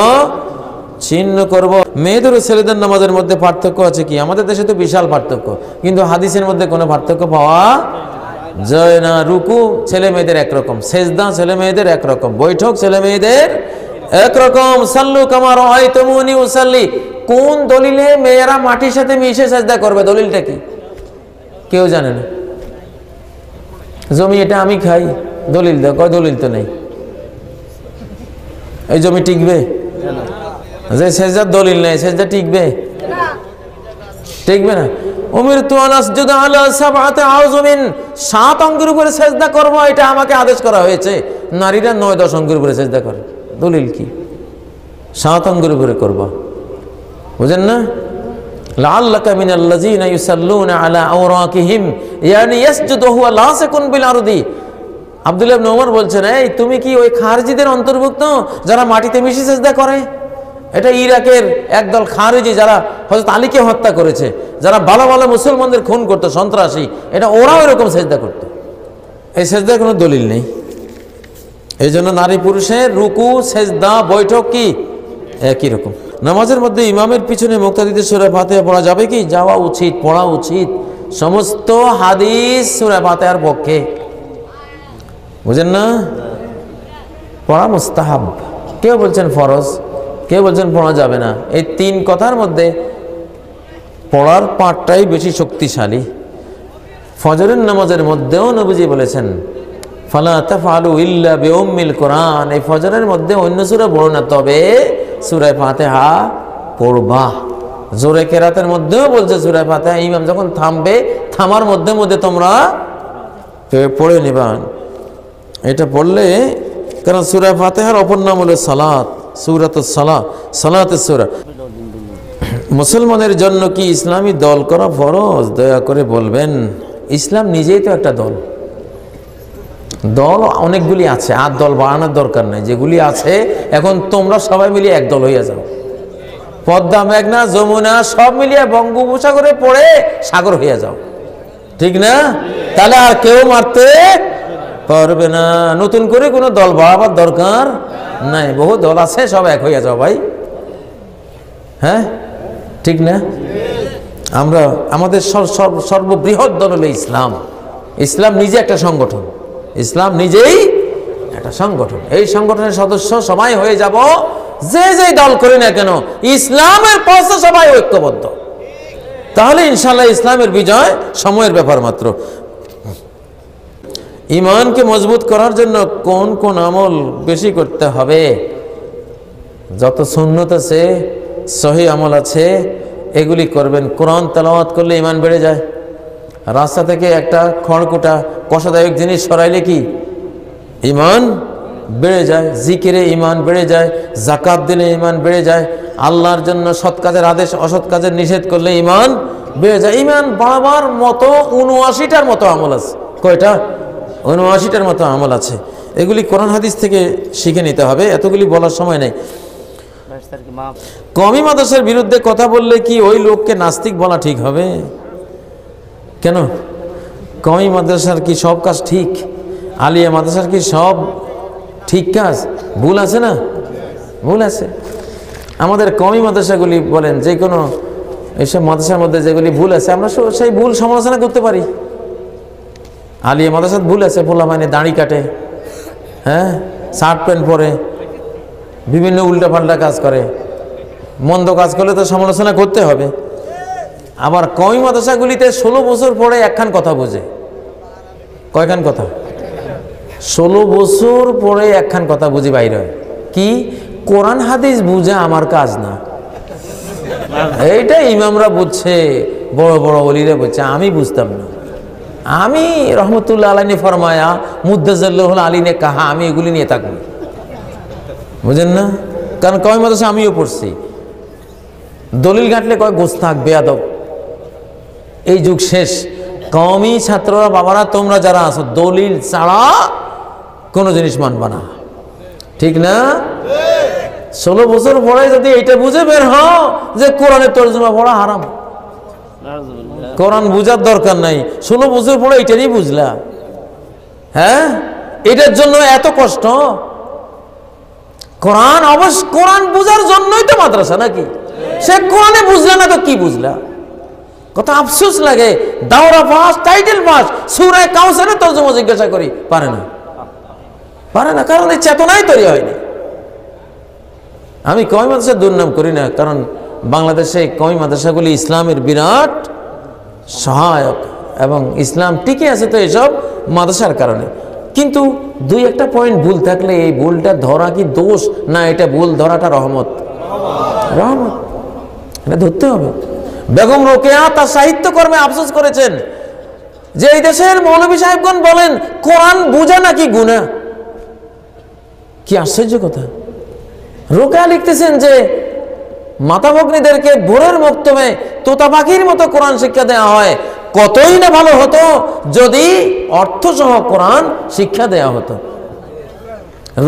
Speaker 1: ছিন্ন করব। মেয়েদের ও ছেলেদের নামাজের মধ্যে পার্থক্য আছে কি? আমাদের দেশে তো বিশাল পার্থক্য, কিন্তু হাদিসের মধ্যে কোনো পার্থক্য পাওয়া যায় না। রুকু ছেলে মেয়েদের একরকম, সেজদা ছেলে মেয়েদের একরকম, বৈঠক ছেলে মেয়েদের একরকম। সাল্লু কামা রাআইতুমুনি উসাল্লি, কোন দলিলে মেয়েরা মাটির সাথে মিশে সেজদা করবে? দলিলটা কি? কেউ জানে না। জমি এটা আমি খাই, দলিল দাও, কয় দলিল তো নেই। এই জমি টিকবে? যে সেজদার দলিল নেই সেজদা টিকবে? টিকবে না। উমিরতু আন আসজুদা আলা সাবআতি আযমিন, 7 অঙ্গের উপরে সেজদা করব, এটা আমাকে আদেশ করা হয়েছে। নারীরা 9-10 অঙ্গের উপরে সেজদা করে, দলিল কি? 7 অঙ্গের উপরে করব, বুঝেন না? লাআল্লাকা মিনাল্লাযিনা ইউসাল্লুনা আলা আওরাকিহিম ইয়ানি ইয়াসজুদু হুয়া লাসিকুন বিল আরদি। আব্দুল্লাহ ইবনে ওমর বলছেন, এই তুমি কি ওই খারজিদের অন্তর্ভুক্ত যারা মাটিতে মিশে সেজদা করে? এটা ইরাকের একদল খারেজি যারা হযরত আলীকে হত্যা করেছে, যারা ভালো ভালো মুসলমানদের খুন করতো, সন্ত্রাসী, এটা ওরাও এরকম সেজদা করত। এই সেজদার কোনো দলিল নেই। এই জন্য নারী পুরুষের রুকু সেজদা বৈঠক কি একই রকম। নামাজের মধ্যে ইমামের পিছনে মুক্তাদিদের সূরা ফাতিহা পড়া যাবে কি? যাওয়া উচিত, পড়া উচিত। সমস্ত হাদিস সূরা ফাতিহার পক্ষে, বুঝেন না? পড়া মুস্তাহাব, কেউ বলছেন ফরজ, কেউ বলছেন পড়া যাবে না। এই 3 কথার মধ্যে পড়ার পাঠটাই বেশি শক্তিশালী। ফজরের নামাজের মধ্যেও নবীজি বলেছেন ফালা তাফআলু ইল্লা বিউম্মিল কোরআন, এই ফজরের মধ্যে অন্য সূরা পড়ো না, তবে সূরা ফাতিহা পড়বা। জোরে কেরাতের মধ্যেও বলছে সূরা ফাতিহা ইমাম যখন থামবে, থামার মধ্যে মধ্যে তোমরা পড়ে নিবা। এটা পড়লে, কারণ সূরা ফাতিহার অপর নাম হলো সালাত, সূরাতুস সালাহ, সালাতের সূরা। মুসলমানের জন্য কি ইসলামী দল করা ফরজ? দয়া করে বলবেন। ইসলাম নিজেই তো একটা দল, দল অনেকগুলি আছে, আর দল বাড়ানোর দরকার নেই। যেগুলি আছে এখন তোমরা সবাই মিলিয়ে এক দল হইয়া যাও। পদ্মা, মেঘনা, যমুনা সব মিলিয়ে বঙ্গোপসাগরে পড়ে সাগর হইয়া যাও, ঠিক না? তাহলে আর কেউ মারতে পারবে না। নতুন করে কোনো দল বাড়াবার দরকার নাই, বহু দল আছে, সব এক হইয়া যাও ভাই। হ্যাঁ, ঠিক না? আমরা আমাদের সর্ববৃহৎ দল হলো ইসলাম। ইসলাম নিজে একটা সংগঠন, ইসলাম নিজেই একটা সংগঠন। এই সংগঠনের সদস্য সবাই হয়ে যাব, যে যে দল করি না কেন ইসলামের পথে সবাই ঐক্যবদ্ধ, তাহলে ইনশাআল্লাহ ইসলামের বিজয় সময়ের ব্যাপার মাত্র। ঈমানকে মজবুত করার জন্য কোন কোন আমল বেশি করতে হবে? যত সুন্নত আছে, সহিহ আমল আছে, এগুলি করবেন। কোরআন তেলাওয়াত করলে ঈমান বেড়ে যায়। রাস্তা থেকে একটা খড়কুটা কষাদায়ক জিনিস সরাইলে কি ঈমান বেড়ে যায়। জিকিরে ঈমান বেড়ে যায়, যাকাত দিলে ঈমান বেড়ে যায়, আল্লাহর জন্য সৎ কাজের আদেশ অসৎ কাজের নিষেধ করলে ঈমান বেড়ে যায়। ঈমান বাড়াবার মতো ৭৯টার মতো আমল আছে। কয়টা? ৭৯টার মতো আমল আছে। এগুলি কোরআন হাদিস থেকে শিখে নিতে হবে, এতগুলি বলার সময় নেই। কওমি মাদ্রাসার বিরুদ্ধে কথা বললে কি ওই লোককে নাস্তিক বলা ঠিক হবে? কেন? কওমি মাদ্রাসার কি সব কাজ ঠিক? আলিয়া মাদ্রাসার কি সব ঠিক কাজ? ভুল আছে না? ভুল আছে। আমাদের কওমি মাদ্রাসাগুলি বলেন, যে কোনো এইসব মাদ্রাসার মধ্যে যেগুলি ভুল আছে আমরা সেই ভুল সমালোচনা করতে পারি। আলিয়া মাদ্রাসার ভুল আছে, পোলা মানে দাড়ি কাটে, হ্যাঁ, শার্ট প্যান্ট পরে, বিভিন্ন উল্টাপাল্টা কাজ করে। মন্দ কাজ করলে তো সমালোচনা করতে হবে। আবার কওমি মাদ্রাসাগুলিতে 16 বছর পরে একখান কথা বোঝে। কয়খান কথা? 16 বছর পরে একখান কথা বুঝি বাইর হয়। কি? কোরআন হাদিস বুঝা আমার কাজ না। এইটা ইমামরা বুঝছে, বড় বড় ওলিরা বুঝছে, আমি বুঝতাম না। আমি রহমতুল্লাহ আলাইহি ফরমায়া মুদ্দাজ্জাল্লাহু আলাইহি কাহা, আমি এগুলি নিয়ে থাকবো, বুঝেন না? কারণ কওমি মাদ্রাসা আমিও পড়ছি। দলিল ঘাটলে কয় গোস্তাক, বেয়াদব। এই যুগ শেষ। কওমি ছাত্ররা, বাবারা তোমরা যারা আছো, দলিল ছাড়া কোনো জিনিস মানবা না, ঠিক না? 16 বছর পরে যদি এইটা বুঝে বের হও যে কোরআনের তর্জমা পড়া হারাম, কোরআন বুঝার দরকার নাই, 16 বছর পরে এইটারই বুঝলা, হ্যাঁ, এটার জন্য এত কষ্ট। কোরআন অবশ্য কোরআন বুঝার জন্যই তো মাদ্রাসা, নাকি? সে কোরআনে বুঝলা না তো কি বুঝলা? কত আফসোস লাগে। দাওরা পাস, টাইটেল পাস, সূরা কাউসারের তর্জমা জিজ্ঞাসা করি, পারে না, পারে না, কারণ এই চেতনাই তৈরি হয়নি। আমি কওমি মাদ্রাসার দুর্নাম করি না, কারণ বাংলাদেশে কওমি মাদ্রাসাগুলি ইসলামের বিরাট সহায়ক এবং ইসলাম টিকে আছে তো এসব মাদ্রাসার কারণে। কিন্তু দুই একটা পয়েন্ট ভুল থাকলে এই ভুলটা ধরা কি দোষ না এটা ভুল ধরাটা রহমত? রহমত, এটা ধরতে হবে। বেগম রোকেয়া তার সাহিত্যকর্মে আফসোস করেছেন যে এই দেশের মৌলভী সাহেবগণ বলেন কোরআন বুঝা নাকি গুনাহ। কি আশ্চর্য কথা! রোকেয়া লিখতেছেন যে মাতা ভগ্নীদেরকে ভোরের মক্তবে তোতা পাখির মতো কোরআন শিক্ষা দেওয়া হয়, কতই না ভালো হতো যদি অর্থসহ কোরআন শিক্ষা দেওয়া হতো।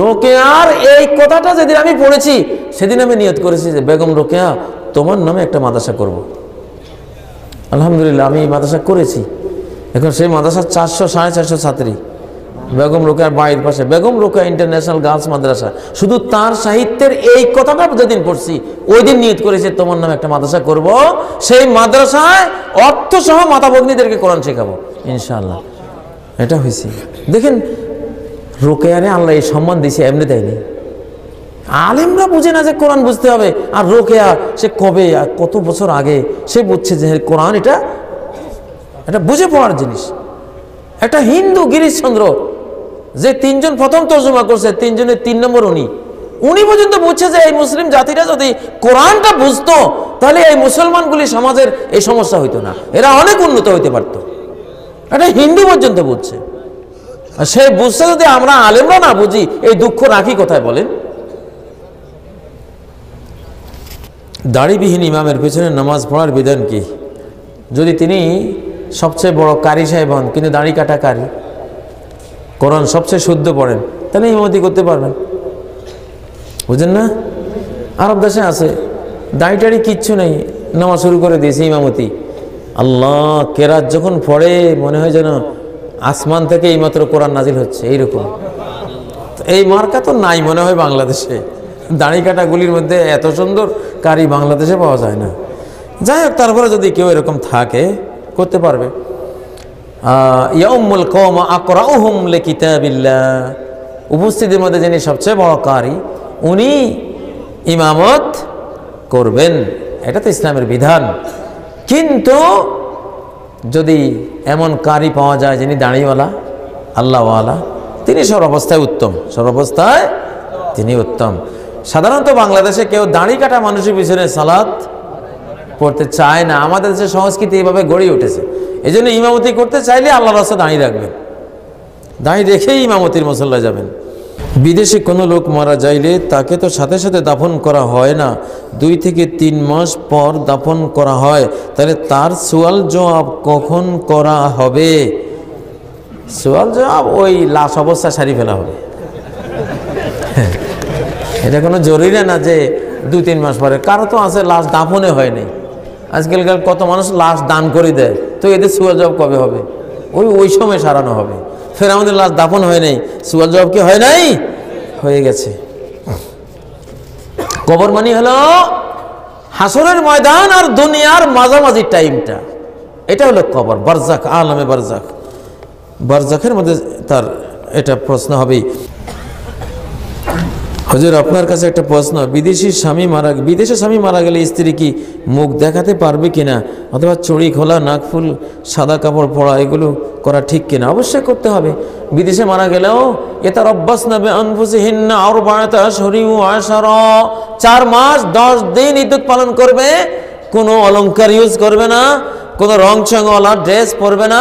Speaker 1: রোকেয়ার এই কথাটা যেদিন আমি পড়েছি সেদিন আমি নিয়ত করেছি যে বেগম রোকেয়া তোমার নামে একটা মাদ্রাসা করব। আলহামদুলিল্লাহ আমি মাদ্রাসা করেছি। এখন সেই মাদ্রাসার 400-450 ছাত্রী, বেগম রোকেয়ার বাড়ির পাশে বেগম রোকেয়া ইন্টারন্যাশনাল গার্লস মাদ্রাসা। শুধু তার সাহিত্যের এই কথাটা যেদিন পড়ছি ওই দিন নিয়ত করেছে তোমার নামে একটা মাদ্রাসা করব, সেই মাদ্রাসায় অর্থসহ মাতা ভগ্নীদেরকে কোরআন শেখাবো ইনশাআল্লাহ। এটা হয়েছে। দেখেন রোকেয়ারে আল্লাহ এই সম্মান দিয়েছে, এমনি দেয়নি। আলেমরা বুঝে না যে কোরআন বুঝতে হবে, আর রোকেয়া সে কবে কত বছর আগে সে বুঝছে যে কোরআন এটা বুঝে পড়ার জিনিস। একটা হিন্দু গিরিশচন্দ্র যে 3 জন প্রথম তর্জমা করছে, 3 জনের 3 নম্বর উনি পর্যন্ত বুঝছে যে এই মুসলিম জাতিটা যদি কোরআনটা বুঝতো তাহলে এই মুসলমানগুলি সমাজের এই সমস্যা হইতো না, এরা অনেক উন্নত হইতে পারত। এটা হিন্দু পর্যন্ত বুঝছে। আর সে বুঝছে যদি আমরা আলেমরা না বুঝি, এই দুঃখ রাখি কোথায় বলেন? দাড়িবিহীন ইমামের পেছনে নামাজ পড়ার বিধান কি? যদি তিনি সবচেয়ে বড় কারি সাহেব হন কিন্তু দাড়ি কাটা কারি, কোরআন সবচেয়ে শুদ্ধ পড়েন, তাহলে ইমামতি করতে পারবেন। বুঝেন না? আরব দেশে আছে দাড়ি টাড়ি কিচ্ছু নেই, নামাজ শুরু করে দিয়েছে ইমামতি। আল্লাহ, কেরাত যখন পড়ে মনে হয় যেন আসমান থেকে এইমাত্র কোরআন নাজিল হচ্ছে, এইরকম। এই মার্কা তো নাই মনে হয় বাংলাদেশে। দাড়ি কাটা গুলির মধ্যে এত সুন্দর কারি বাংলাদেশে পাওয়া যায় না। যাই হোক, তারপরে যদি কেউ এরকম থাকে করতে পারবে। ইয়াউমুল কওম আকরাউহুম লিকিতাবিল্লাহ, উপস্থিতির মধ্যে যিনি সবচেয়ে বড় কারি উনি ইমামত করবেন, এটা তো ইসলামের বিধান। কিন্তু যদি এমন কারি পাওয়া যায় যিনি দাড়িওয়ালা আল্লাহওয়ালা, তিনি সর্বাবস্থায় উত্তম, সর্বাবস্থায় তিনি উত্তম। সাধারণত বাংলাদেশে কেউ দাড়ি কাটা মানুষের পিছনে সালাত পড়তে চায় না। আমাদের দেশের সংস্কৃতি এইভাবে গড়ে উঠেছে। এই জন্য ইমামতি করতে চাইলে আল্লাহর রাস্তায় দাঁড়িয়ে রাখবেন, দাঁড়িয়ে রেখেই ইমামতির মুসল্লায় যাবেন। বিদেশে কোনো লোক মারা যাইলে তাকে তো সাথে সাথে দাফন করা হয় না, 2 থেকে 3 মাস পর দাফন করা হয়। তাহলে তার সওয়াল জবাব কখন করা হবে? সওয়াল জবাব ওই লাশ অবস্থা সারি ফেলা হবে। এটা কোনো জরুরি না যে 2-3 মাস পরে। কারো তো আছে লাশ দাফনে হয়নি। আজকালকার কত মানুষ লাশ দান করে দেয়, তো এদের সওয়াল জবাব কবে হবে? ওই সময় সারানো হবে। ফের আমাদের লাশ দাফন হয় নাই, সওয়াল জবাব কি হয় নাই? হয়ে গেছে। কবর মানে হলো হাসরের ময়দান আর দুনিয়ার মাঝামাঝি টাইমটা, এটা হলো কবর। বারজাখ, আলামে বারজাখ, বারজাখের মধ্যে তার এটা প্রশ্ন হবেই। হুজুর আপনার কাছে একটা প্রশ্ন, বিদেশে স্বামী মারা গেলে স্ত্রী কি মুখ দেখাতে পারবে কিনা, অথবা চুড়ি খোলা, নাকফুল, সাদা কাপড় পরা এগুলো করা ঠিক কিনা? অবশ্যই করতে হবে। বিদেশে মারা গেলেও ইয়াতারাব্বাসনা বিআনফুসিহিন্না আরবাআতা আশহুরিন ওয়া আশরা, 4 মাস 10 দিন ইদ্যত পালন করবে, কোনো অলংকার ইউজ করবে না, কোনো রং চঙওয়ালা ড্রেস পরবে না,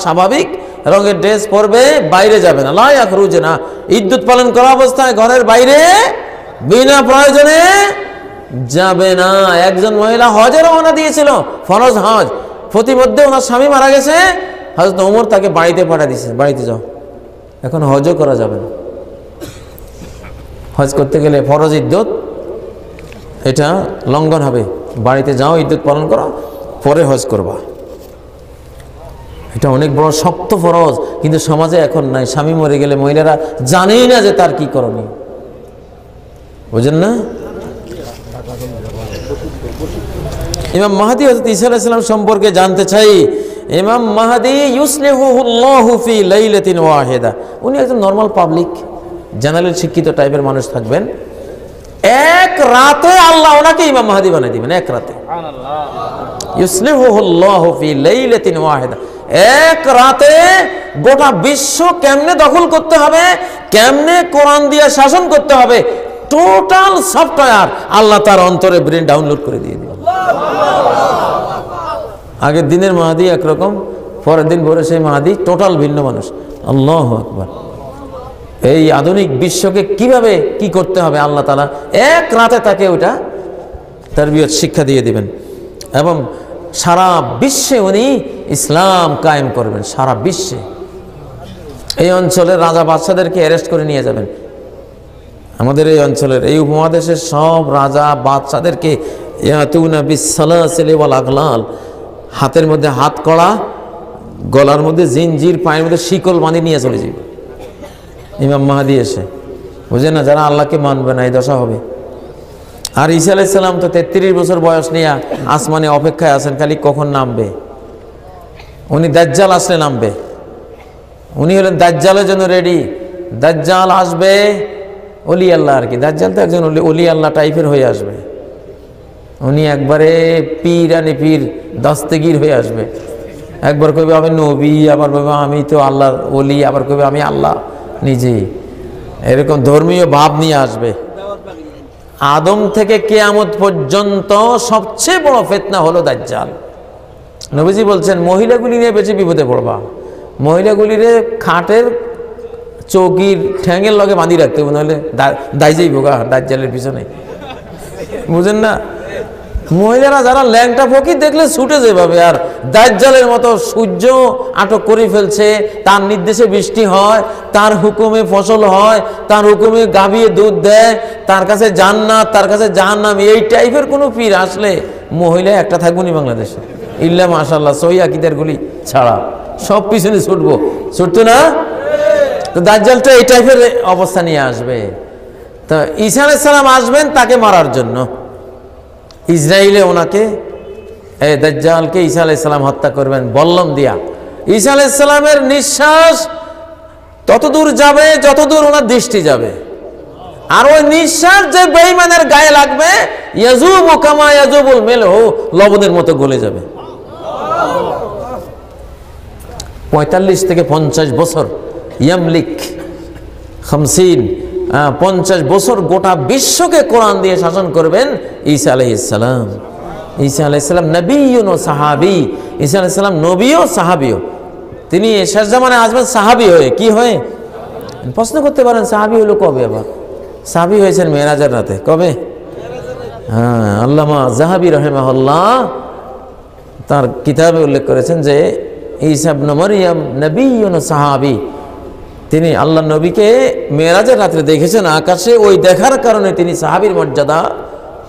Speaker 1: স্বাভাবিক রঙের ড্রেস পরবে, বাইরে যাবে না। লা ইয়াখরুজনা, ইদ্যত পালন করা অবস্থায় ঘরের বাইরে বিনা প্রয়োজনে যাবে না। একজন মহিলা হজে রওনা দিয়েছিল, ফরজ হজ, প্রতিমধ্যে ওনার স্বামী মারা গেছে, হযরত ওমর তাকে বাড়িতে পাঠিয়ে দিয়েছে, বাড়িতে যাও, এখন হজও করা যাবে না। হজ করতে গেলে ফরজ ইদ্যত এটা লঙ্ঘন হবে, বাড়িতে যাও, ইদ্যত পালন করো, পরে হজ করবা। এটা অনেক বড় শক্ত ফরজ, কিন্তু সমাজে এখন নাই। স্বামী মরে গেলে মহিলারা জানেই না যে তার কি করণীয়। বুঝেন না? ইমাম মাহদী হযরত ঈসা আলাইহিস সালাম সম্পর্কে জানতে চাই। ইমাম মাহদী ইউসলিহুল্লাহু ফি লাইলাতিন ওয়াহিদা, উনি একজন নরমাল পাবলিক, জেনারেল শিক্ষিত টাইপের মানুষ থাকবেন। এক রাতে আল্লাহ ওনাকে ইমাম মাহদী বানাই দিবেন, এক রাতে। ইউসলিহুল্লাহু ফি লাইলাতিন ওয়াহিদা, এক রাতে গোটা বিশ্ব কেমনে দখল করতে হবে, কেমনে কোরআন দিয়ে শাসন করতে হবে, টোটাল সফটওয়্যার আল্লাহ তার অন্তরে ব্রেন ডাউনলোড করে দিয়ে দিবেন। আগের দিনের মাহাদি একরকম, পরের দিন ভোরে সেই মাহাদি টোটাল ভিন্ন মানুষ। আল্লাহু আকবার। এই আধুনিক বিশ্বকে কিভাবে কি করতে হবে আল্লাহ তাআলা এক রাতে তাকে ওটা তারবিয়ত শিক্ষা দিয়ে দিবেন, এবং সারা বিশ্বে উনি ইসলাম কায়েম করবেন। সারা বিশ্বে এই অঞ্চলের রাজা বাদশাদেরকে অ্যারেস্ট করে নিয়ে যাবেন। আমাদের এই অঞ্চলের এই উপমহাদেশের সব রাজা বাদশাদেরকে ইয়াতুনা বিসসালাসিলি ওয়াল আগলাল, হাতের মধ্যে হাত কড়া, গলার মধ্যে জিনজির, পায়ের মধ্যে শিকল বাঁধি নিয়ে চলে যাবে ইমাম মাহদি এসে। বুঝেন না, যারা আল্লাহকে মানবে না এই দশা হবে। আর ঈসা আলাইহিস সালাম তো 33 বছর বয়স নিয়ে আসমানে অপেক্ষায় আছেন, খালি কখন নামবে। উনি দাজ্জাল আসলে নামবে, উনি হলেন দাজ্জালের জন্য রেডি। দাজ্জাল আসবে অলি আল্লাহ আর কি, দাজ্জাল তো একজন অলি আল্লাহ টাইপের হয়ে আসবে। উনি একবারে পীর আনি পীর দস্তগীর হয়ে আসবে। একবার কইবে আমি নবী, আবার কইবে আমি তো আল্লাহর ওলি, আবার কইবে আমি আল্লাহ নিজেই। এরকম ধর্মীয় ভাব নিয়ে আসবে। আদম থেকে কিয়ামত পর্যন্ত সবচেয়ে বড় ফিতনা হলো দাজ্জাল। নবীজি বলছেন মহিলাগুলি নিয়ে বেশি বিপদে পড়বা, মহিলাগুলিরে খাটের চৌকির ঠ্যাঙের লগে বাঁধি রাখতে হবে, নাহলে দাইজেই ভোগা দাজ্জালের পিছনে। বুঝেন না, মহিলারা যারা ল্যাংটা ফকির দেখলে ছুটে যেভাবে, আর দাজ্জালের মতো সূর্য আটক করে ফেলছে, তার নির্দেশে বৃষ্টি হয়, তার হুকুমে ফসল হয়, তার হুকুমে গাভিয়ে দুধ দেয়, তার কাছে জান্নাত, তার কাছে জাহান্নাম, এই টাইপের কোনো পীর আসলে মহিলা একটা থাকবনি বাংলাদেশে ইল্লা মাশাআল্লাহ সহি আকীদার গুলি ছাড়া, সব পিছনে ছুটবো, ছুটতো না? তো দাজ্জালটা এই টাইপের অবস্থা নিয়ে আসবে। তো ঈসা আলাইহিস সালাম আসবেন তাকে মারার জন্য। ইসরায়েলে ওনাকে দাজ্জালকে ঈসা আলাইহিস সালাম হত্যা করবেন বল্লম দিয়া। ঈসা আলাইহিস সালামের নিঃশ্বাস ততদূর যাবে যতদূর ওনার দৃষ্টি যাবে, আর ওই নিঃশ্বাস যে বেঈমানের গায়ে লাগবে ইয়াজুবু কামা ইয়াজুবুল মিলহু, লবণের মতো গলে যাবে। 45 থেকে 50 বছর ইয়ামলিক 50 বছর গোটা বিশ্বকে কোরআন দিয়ে শাসন করবেন ঈসা আলাইহিস সালাম। ঈসা আলাইহিস সালাম নবিয়্যুন ও সাহাবী, ঈসা আলাইহিস সালাম নবীও সাহাবীও। তিনি শেষ জামানায় আসবেন সাহাবী হয়ে। কি হয়ে? প্রশ্ন করতে পারেন সাহাবী হলো কবে? আবার সাহাবী হয়েছেন মেরাজের রাতে। কবে? হ্যাঁ, আল্লামা যাহাবী রাহিমাহুল্লাহ তার কিতাবে উল্লেখ করেছেন যে ঈসা ইবনে মারইয়াম নবিয়্যুন ও সাহাবী, তিনি আল্লাহ নবীকে মেরাজের রাত্রে দেখেছেন আকাশে, ওই দেখার কারণে তিনি সাহাবীর মর্যাদা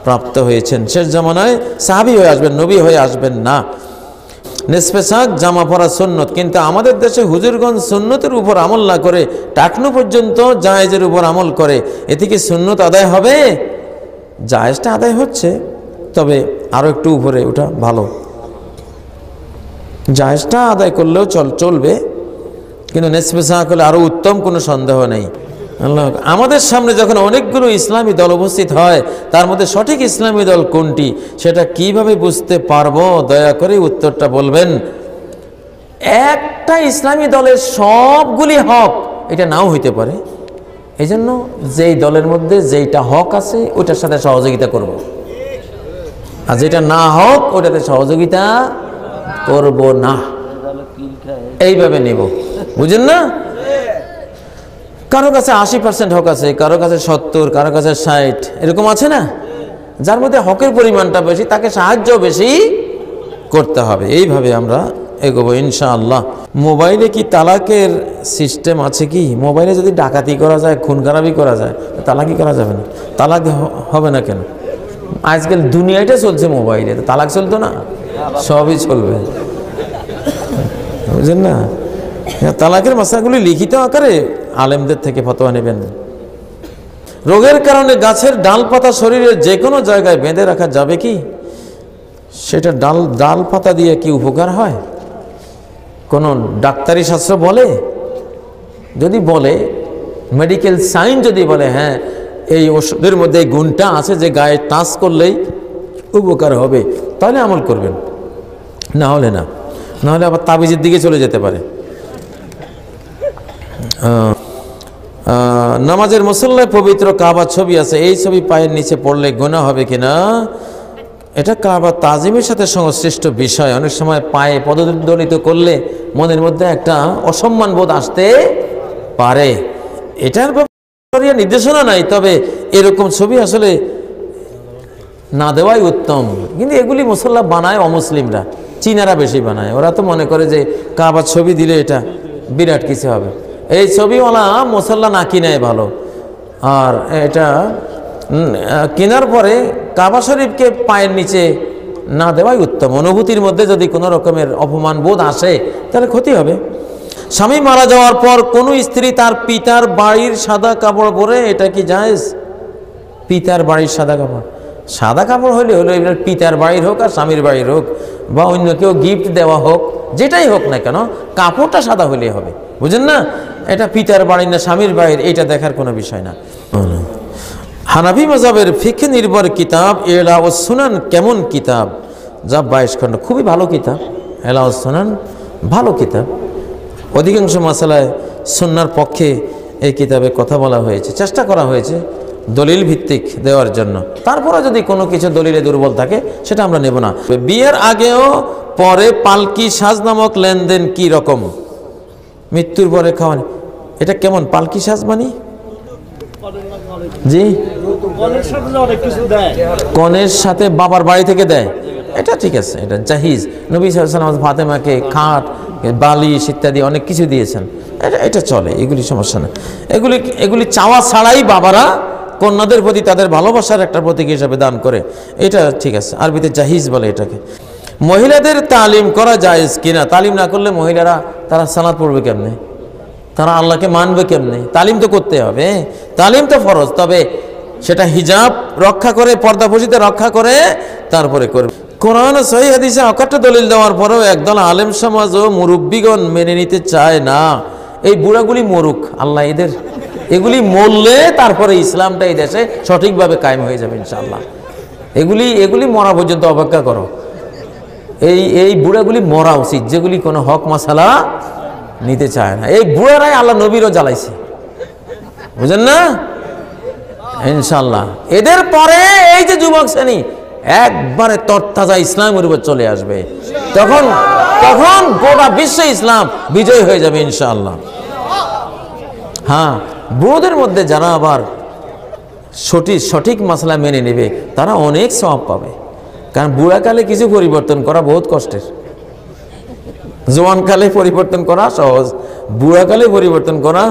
Speaker 1: প্রাপ্ত হয়েছেন। শেষ জামানায় সাহাবী হয়ে আসবেন, নবী হয়ে আসবেন না। নিসফে সাক জামা পরা সুন্নত, কিন্তু আমাদের দেশে হুজুরগণ সুন্নতের উপর আমল না করে টাকনু পর্যন্ত জায়েজের উপর আমল করে। এতে কি সুন্নত আদায় হবে? জায়েজটা আদায় হচ্ছে, তবে আরো একটু উপরে ওটা ভালো। জায়েজটা আদায় করলেও চলবে, কিন্তু নিসফে সাক হলে আরো উত্তম, কোনো সন্দেহ নেই। আল্লাহ, আমাদের সামনে যখন অনেকগুলো ইসলামী দল উপস্থিত হয়, তার মধ্যে সঠিক ইসলামী দল কোনটি সেটা কিভাবে বুঝতে পারবো? দয়া করে উত্তরটা বলবেন। একটা ইসলামী দলের সবগুলি হক এটা নাও হইতে পারে, এই জন্য যেই দলের মধ্যে যেইটা হক আছে ওইটার সাথে সহযোগিতা করব, আর যেটা না হক ওটাতে সহযোগিতা করব না, এইভাবে নেব। বুঝেন না? কারো কাছে 80% হক আছে, কারো কাছে 70, কারো কাছে 60, এরকম আছে না? যার মধ্যে হকের পরিমাণটা বেশি তাকে সাহায্য বেশি করতে হবে। এইভাবে আমরা এগোবো ইনশাআল্লাহ। মোবাইলে কি তালাকের সিস্টেম আছে কি? মোবাইলে যদি ডাকাতি করা যায়, খুন খারাপি করা যায়, তালাকি করা যাবে না? তালাক হবে না কেন? আজকাল দুনিয়াটা চলছে মোবাইলে, তো তালাক চলতো না? সবই চলবে। বুঝলেন না? তালাকের মাসলাগুলি লিখিত আকারে আলেমদের থেকে ফতোয়া নেবেন। রোগের কারণে গাছের ডালপাতা শরীরের যে কোনো জায়গায় বেঁধে রাখা যাবে কি? সেটা ডাল পাতা দিয়ে কি উপকার হয়? কোন ডাক্তারি শাস্ত্র বলে? যদি বলে, মেডিকেল সায়েন্স যদি বলে হ্যাঁ এই ওষুধের মধ্যে গুণটা আছে যে গায়ে টাচ করলেই উপকার হবে, তাহলে আমল করবেন। না হলে আবার তাবিজের দিকে চলে যেতে পারে। নামাজের মুসল্লায় পবিত্র কাবার ছবি আছে, এই ছবি পায়ের নিচে পড়লে গুনাহ হবে কিনা? এটা কাবার তাজিমের সাথে সংশ্লিষ্ট বিষয়। অনেক সময় পায়ে পদদলিত করলে মনের মধ্যে একটা অসম্মান বোধ আসতে পারে, এটার ব্যাপারে নির্দেশনা নাই, তবে এরকম ছবি আসলে না দেওয়াই উত্তম। কিন্তু এগুলি মুসল্লা বানায় অমুসলিমরা, চীনারা বেশি বানায়। ওরা তো মনে করে যে কাবার ছবি দিলে এটা বিরাট কিছু হবে। এই ছবিওয়ালা মুসল্লা না কিনাই ভালো। আর এটা কেনার পরে কাবা শরীফকে পায়ের নিচে না দেওয়াই উত্তম। অনুভূতির মধ্যে যদি কোনো রকমের অপমান বোধ আসে তাহলে ক্ষতি হবে। স্বামী মারা যাওয়ার পর কোনো স্ত্রী তার পিতার বাড়ির সাদা কাপড় পরে, এটা কি জায়েজ? পিতার বাড়ির সাদা কাপড়, সাদা কাপড় হলে হলো, এবার পিতার বাড়ির হোক আর স্বামীর বাড়ির হোক বা অন্য কেউ গিফট দেওয়া হোক, যেটাই হোক না কেন কাপড়টা সাদা হলেই হবে, বুঝেন না? এটা পিতার বাড়ি না স্বামীর বাড়ির, এটা দেখার কোনো বিষয় না। হানাফি মাযহাবের ফিকহ নির্ভর কিতাব ইলাউস সুনান কেমন কিতাব? যা 22 খণ্ড, খুবই ভালো কিতাব। ইলাউস সুনান ভালো কিতাব। অধিকাংশ মাসালায় সুন্নাহর পক্ষে এই কিতাবে কথা বলা হয়েছে, চেষ্টা করা হয়েছে দলিল ভিত্তিক দেওয়ার জন্য। তারপরে যদি কোনো কিছু দলিলে দুর্বল থাকে সেটা আমরা নেব না। বিয়ের আগেও পরে পালকি সাজ নামক লেনদেন কি রকম? মৃত্যুর পরে খাওয়ানি, এটা কেমন পালকি সাজ মানি? জি, কনের সাথে বাবার বাড়ি থেকে দেয়, এটা ঠিক আছে, এটা জাহিজ। নবী সাল্লাল্লাহু আলাইহি ওয়াসাল্লাম ফাতেমাকে খাট, বালিশ ইত্যাদি অনেক কিছু দিয়েছেন, এটা চলে, এগুলি সমস্যা না। এগুলি চাওয়া ছাড়াই বাবারা কন্যাদের প্রতি তাদের ভালোবাসার একটা প্রতীক হিসাবে দান করে, এটা ঠিক আছে। আরবিতে জাহিজ বলে এটাকে। মহিলাদের তালিম করা জায়েজ কিনা? তালিম না করলে মহিলারা তারা সালাত পড়বে কেমনে? তারা আল্লাহকে মানবে কেমনে? তালিম তো করতে হবে, তালিম তো ফরজ, তবে সেটা হিজাব রক্ষা করে, পর্দাপোশিতে রক্ষা করে তারপরে করবে। কোরআন ও সহিহ হাদিসে অকাট্য দলিল দেওয়ার পরেও একদল আলেম সমাজ ও মুরব্বীগণ মেনে নিতে চায় না। এই বুড়াগুলি মরুক, আল্লাহ এগুলি মরলে তারপরে ইসলামটা এই দেশে সঠিকভাবে কায়েম হয়ে যাবে ইনশাআল্লাহ। এগুলি মরা পর্যন্ত অপেক্ষা করো। এই বুড়াগুলি মরা উচিত, যেগুলি কোনো হক মাসালা নিতে চায় না। এই বুড়ারাই আল্লাহ নবীরও জ্বালাইছে, বুঝেন না? ইনশাআল্লাহ এদের পরে এই যে যুবক শ্রেণী একবারে তরতাজা ইসলামের উপর চলে আসবে, তখন গোটা বিশ্বে ইসলাম বিজয় হয়ে যাবে ইনশাআল্লাহ। হ্যাঁ, বুড়োদের মধ্যে যারা আবার সঠিক মাসলা মেনে নেবে তারা অনেক সওয়াব পাবে, কারণ বুড়াকালে কিছু পরিবর্তন করা বহুত কষ্টের। জওয়ানকালে পরিবর্তন করা সহজ, বুড়াকালে পরিবর্তন করা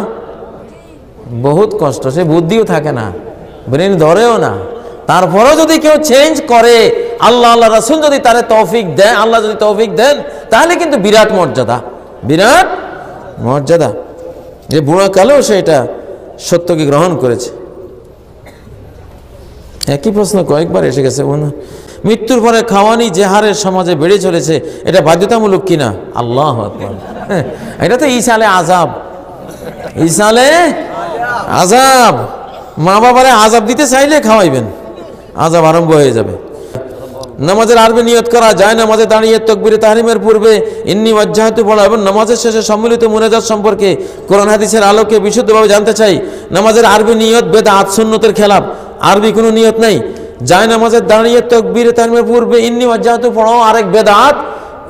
Speaker 1: বহুত কষ্ট। সে বুদ্ধিও থাকে না, ব্রেন ধরেও না। তারপরেও যদি কেউ চেঞ্জ করে, আল্লাহ রাসূল যদি তারে তৌফিক দেন, আল্লাহ যদি তৌফিক দেন, তাহলে কিন্তু বিরাট মর্যাদা। যে বুড়াকালেও সে এটা সত্যকে গ্রহণ করেছে। একই প্রশ্ন কয়েকবার এসে গেছে। মৃত্যুর পরে খাওয়ানি যে হারে সমাজে বেড়ে চলেছে, এটা বাধ্যতামূলক কিনা? আল্লাহু আকবার। এটা তো ইসালে আযাব। মা বাবারে আযাব দিতে চাইলে খাওয়াইবেন, আযাব আরম্ভ হয়ে যাবে। নামাজের আরবি নিয়ত করা যায়? নামাজে দাঁড়িয়ে তাকবীরে তাহরিমের পূর্বে ইন্নী ওয়াজ্জাহতু পড়া এবং নামাজের শেষে সম্মিলিত মুনাজাত সম্পর্কে কোরআন হাদিসের আলোকে বিশুদ্ধভাবে জানতে চাই। নামাজের আরবি নিয়ত বেদাত, সুন্নতের খেলাফ। আরবি কোনো নিয়ত নেই। যায় নামাজের দাঁড়িয়ে তাকবীরে তাহরিমের পূর্বে ইন্নী ওয়াজ্জাহতু পড়াও আরেক বেদাত।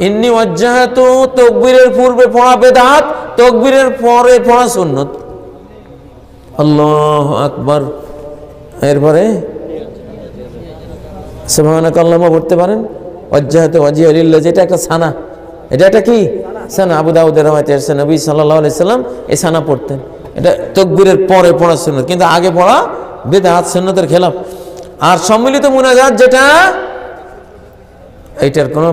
Speaker 1: ইন্নী ওয়াজ্জাহতু তাকবীরের পূর্বে পড়া বেদাত, তাকবীরের পরে পড়া সুন্নত। আল্লাহু আকবার। এরপরে সুবহানাকাল্লাহুম্মা পড়তে পারেন। ওয়াজ্জাহতু ওয়াজহিয়া লিল্লাহ, যেটা একটা সানা, এটা একটা কি সানা? আবু দাউদের রওয়ায়াতে এসেছে নবী সাল্লাল্লাহু আলাইহি সাল্লাম এই সানা পড়তেন। এটা তাকবীরের পরে পড়া সুন্নাত, কিন্তু আগে পড়া বিদআত, সুন্নতের খেলাফ। আর সম্মিলিত মুনাজাত যেটা, এটার কোনো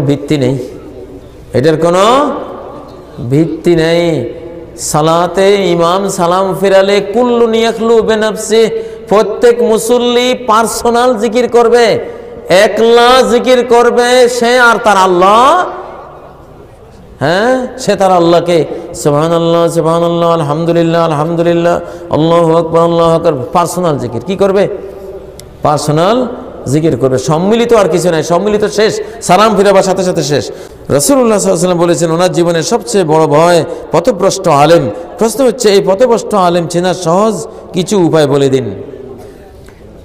Speaker 1: ভিত্তি নেই। সালাতে ইমাম সালাম ফিরালে কুল্লুন ইয়াখলু বিনাফসি, প্রত্যেক মুসল্লি পার্সোনাল জিকির করবে, একলা জিকির করবে সে আর তার আল্লাহ। হ্যাঁ, সে তার আল্লাহকে সুবহানাল্লাহ সুবহানাল্লাহ আলহামদুলিল্লাহ আলহামদুলিল্লাহ আল্লাহু আকবার আল্লাহু আকবার, পার্সোনাল জিকির কি করবে? পার্সোনাল জিকির করবে। সম্মিলিত আর কিছু নাই, সম্মিলিত শেষ, সালাম ফিরাবার সাথে সাথে শেষ। রাসূলুল্লাহ সাল্লাল্লাহু আলাইহি ওয়াসাল্লাম বলেছেন ওনার জীবনের সবচেয়ে বড় ভয় পথভ্রষ্ট আলেম। প্রশ্ন হচ্ছে এই পথভ্রষ্ট আলেম চেনার সহজ কিছু উপায় বলে দিন।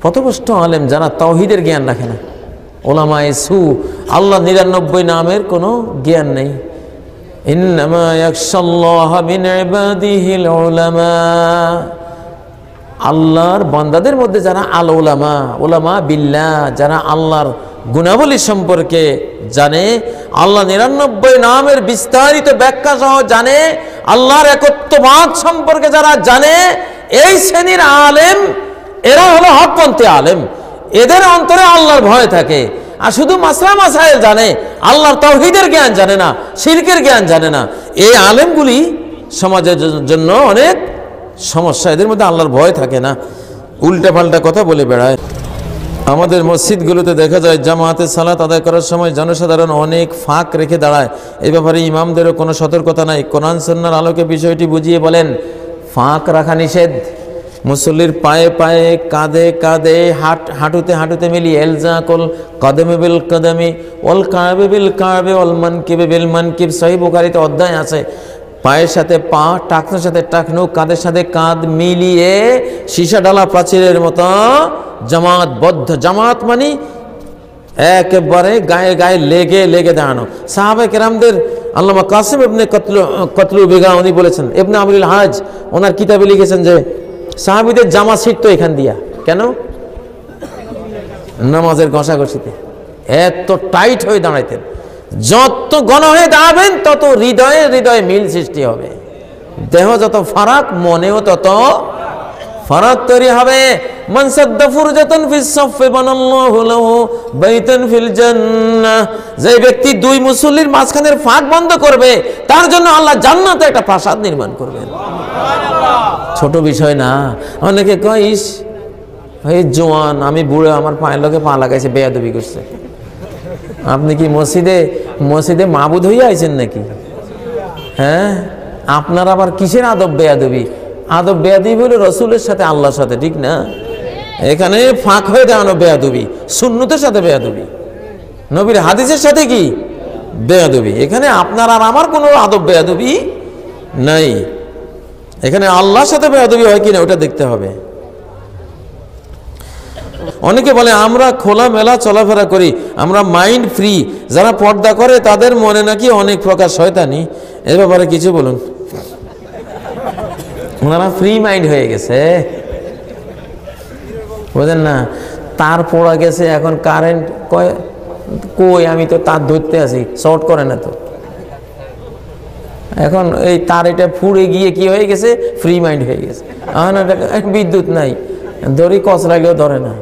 Speaker 1: পথভ্রষ্ট আলেম যারা তাওহীদের জ্ঞান রাখে না, উলামায়ে সু, আল্লাহ 99 নামের কোনো জ্ঞান নেই। ইন্নামা ইয়াখশাল্লাহা মিন ইবাদিহিল উলামা, আল্লাহর বান্দাদের মধ্যে যারা আল উলামা, উলামা বিল্লাহ, যারা আল্লাহর গুণাবলী সম্পর্কে জানে, আল্লাহ 99 নামের বিস্তারিত ব্যাখ্যা সহ জানে, আল্লাহর একত্ববাদ সম্পর্কে যারা জানে, এই শ্রেণীর আলেম এরা হলো হকপন্থী আলেম। এদের অন্তরে আল্লাহর ভয় থাকে। আর শুধু মাসলা মাসাইল জানে, আল্লাহর তাওহীদের জ্ঞান জানে না, শিরকের জ্ঞান জানে না। এই আলেমগুলি সমাজের জন্য অনেক সমস্যা, এদের মধ্যে আল্লাহর ভয় থাকে না, উল্টা পাল্টা কথা বলে বেড়ায়। আমাদের মসজিদগুলোতে দেখা যায় জামাতে সালাত আদায় করার সময় জনসাধারণ অনেক ফাঁক রেখে দাঁড়ায়। এই ব্যাপারে ইমামদেরও কোনো সতর্কতা নাই। কোরআন সুন্নাহর আলোকে বিষয়টি বুঝিয়ে বলেন। ফাঁক রাখা নিষেধ। মুসল্লির পায়ে পায়ে, কাঁধে কাঁধে, হাঁটুতে হাঁটুতে মিলিয়ে এলজাকুল কদমে বিল কদমি ওয়াল কাবে বিল কাবে ওয়াল মানকিবে বিল মানকিব, সহিহ বুখারীতে অধ্যায় আছে। পায়ের সাথে পা, টাকনোর সাথে টাকনো, কাঁধের সাথে কাঁধ মিলিয়ে সীসা ডালা প্রাচীরের মতো জামাতবদ্ধ। জামাত মানে একেবারে গায়ে গায়ে লেগে লেগে দাঁড়ানো। সাহাবায়ে কেরামদের আল্লামা কাসিম ইবনে কতলু বেগা উনি বলেছেন, ইবনে আমিরুল হাজ ওনার কিতাবে লিখেছেন যে সাহাবীদের জামা ছিটতো এখান দিয়া। কেন? নামাজের ঘষাঘষিতে এত টাইট হয়ে দাঁড়াইতেন। যত ঘন হয়ে দাঁড়াবেন তত হৃদয়ে হৃদয়ে মিল সৃষ্টি হবে। দেহ যত ফারাক, মনেও তত ফারাক তৈরি হবে। মান সাদ্দা ফুরজাতান ফিস সাফফি বানাল্লাহু লাহু বাইতান ফিল জান্নাহ, যে ব্যক্তি দুই মুসল্লির মাঝখানের ফাঁক বন্ধ করবে তার জন্য আল্লাহ জান্নাতে একটা প্রাসাদ নির্মাণ করবেন। ছোট বিষয় না। অনেকে কইস এই জওয়ান, আমি বুড়ো, আমার পায়ের লোকে পা লাগাইছে, বেয়াদবি করছে। আপনি কি মসজিদে মাবুদ হইয়া আইছেন নাকি? হ্যাঁ, আপনার আবার কিসের আদব বেয়াদবি? আদব বেয়াদবি হলো রসুলের সাথে, আল্লাহর সাথে, ঠিক না? এখানে ফাঁক হয়ে দাঁড়ানো বেয়াদবি, সুন্নতের সাথে বেয়াদবি, নবীর হাদিসের সাথে কি বেয়াদবি। এখানে আপনার আর আমার কোনো আদব বেয়াদবি নাই। এখানে আল্লাহর সাথে বেয়াদবি হয় কিনা ওটা দেখতে হবে। অনেকে বলে আমরা খোলামেলা চলাফেরা করি, আমরা মাইন্ড ফ্রি। যারা পর্দা করে তাদের মনে নাকি অনেক প্রকার শয়তানি। এ ব্যাপারে কিছু বলুন। ওনারা ফ্রি মাইন্ড হয়ে গেছে, বুঝেন না? তার পড়া গেছে, এখন কারেন্ট কই, আমি তো তার ধরতে আছি, শর্ট করে না তো। এখন এই তার এটা ফুড়ে গিয়ে কি হয়ে গেছে, ফ্রি মাইন্ড হয়ে গেছে। বিদ্যুৎ নাই, দড়ি কচলাইলেও ধরে না।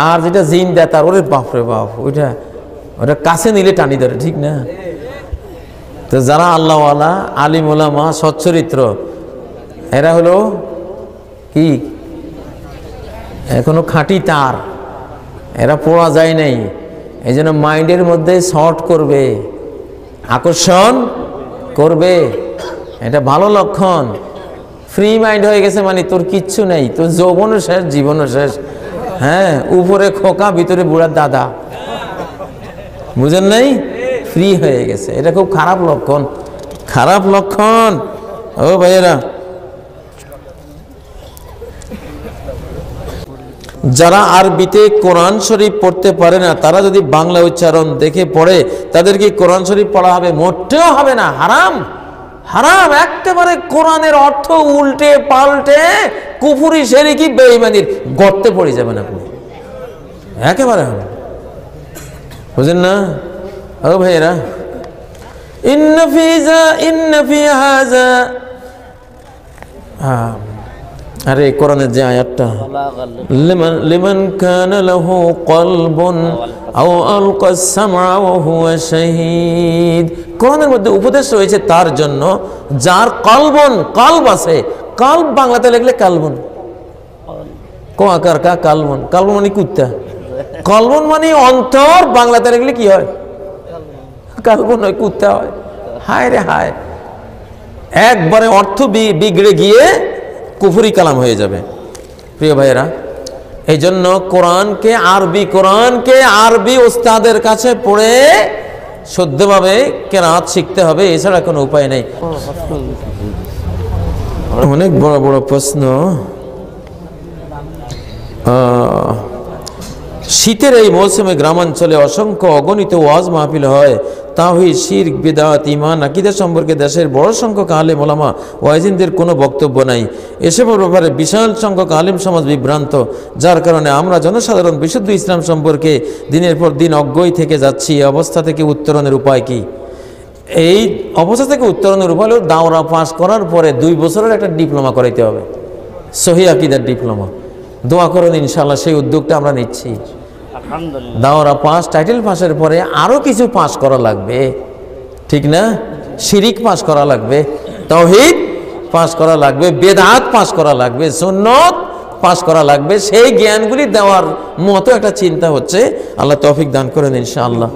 Speaker 1: আর যেটা জিন দেয় তার, ওরে বাপরে বাপ, ওটা কাছে নিলে টানি ধরে, ঠিক না? তো যারা আল্লাহওয়ালা, আলিম ওলামা, সচ্চরিত্র, এরা হলো কি এখনো খাঁটি তার, এরা পড়া যায় নাই। এই জন্য মাইন্ডের মধ্যে শর্ট করবে, আকর্ষণ করবে, এটা ভালো লক্ষণ। ফ্রি মাইন্ড হয়ে গেছে মানে তোর কিচ্ছু নেই, তোর যৌবনও শেষ, জীবনও শেষ। হ্যাঁ, উপরে খোকা, ভিতরে বুড়ার দাদা, বুঝেন নাই? ফ্রি হয়ে গেছে, এটা খুব খারাপ লক্ষণ, খারাপ লক্ষণ। ও ভাইয়েরা, যারা আরবিতে কোরআন শরীফ পড়তে পারে না তারা যদি বাংলা উচ্চারণ দেখে পড়ে, তাদেরকে কোরআন শরীফ পড়া হবে? মোটেও হবে না, হারাম, হারাম। একেবারে কোরআনের অর্থ উল্টে পাল্টে কুফরি, শিরকি, বেঈমানির গর্তে পড়ে যাবেন আপনি, একেবারে হবে, বুঝেন না? ও ভাইয়েরা, ইন্না ফি হাযা, আরে কোরআনের যে আয়াতটা, লিমান কানা লাহু কলবুন আও আলকাস সামআ ওয়া হুয়া শাহীদ, কোরআনের মধ্যে উপদেশ রয়েছে তার জন্য যার কলবুন, কলব আছে। কলব বাংলাতে লিখলে কালবুন, ক আকার কা, কালবুন, কালবুন মানে কুত্তা, কলবুন মানে অন্তর, বাংলাতে লিখলে কি হয়? কালবুন হয়, কুত্তা হয়। হায় রে হায়, একবারে অর্থ বিগড়ে গিয়ে কুফরি কালাম হয়ে যাবে। প্রিয় ভাইয়েরা, এই জন্য কোরআনকে আরবি ওস্তাদের কাছে পড়ে শুদ্ধভাবে কেরাত শিখতে হবে, এছাড়া কোনো উপায় নেই। অনেক বড় বড় প্রশ্ন। শীতের এই মৌসুমে গ্রামাঞ্চলে অসংখ্য অগণিত ওয়াজ মাহফিল হয়। তাওহীদ, শিরক, বিদআত, ঈমান, আকীদা সম্পর্কে দেশের বড় সংখ্যক আলেম ওলামা ওয়াইজিনদের কোনো বক্তব্য নাই। এসবের ব্যাপারে বিশাল সংখ্যক আলেম সমাজ বিভ্রান্ত, যার কারণে আমরা জনসাধারণ বিশুদ্ধ ইসলাম সম্পর্কে দিনের পর দিন অজ্ঞই থেকে যাচ্ছি। এই অবস্থা থেকে উত্তরণের উপায় কি? এই অবস্থা থেকে উত্তরণের উপায় হলো দাওরা পাস করার পরে 2 বছরের একটা ডিপ্লোমা করাইতে হবে, সহিহ আকীদার ডিপ্লোমা। দোয়া করেন, ইনশাআল্লাহ সেই উদ্যোগটা আমরা নিচ্ছি। দাওরা পাস, টাইটেল পাসের পরে আরো কিছু পাস করা লাগবে, ঠিক না? শিরিক পাস করা লাগবে, তাওহীদ পাস করা লাগবে, বেদাত পাস করা লাগবে, সুন্নত পাস করা লাগবে। সেই জ্ঞানগুলি দেওয়ার মতো একটা চিন্তা হচ্ছে। আল্লাহ তৌফিক দান করেন ইনশাআল্লাহ।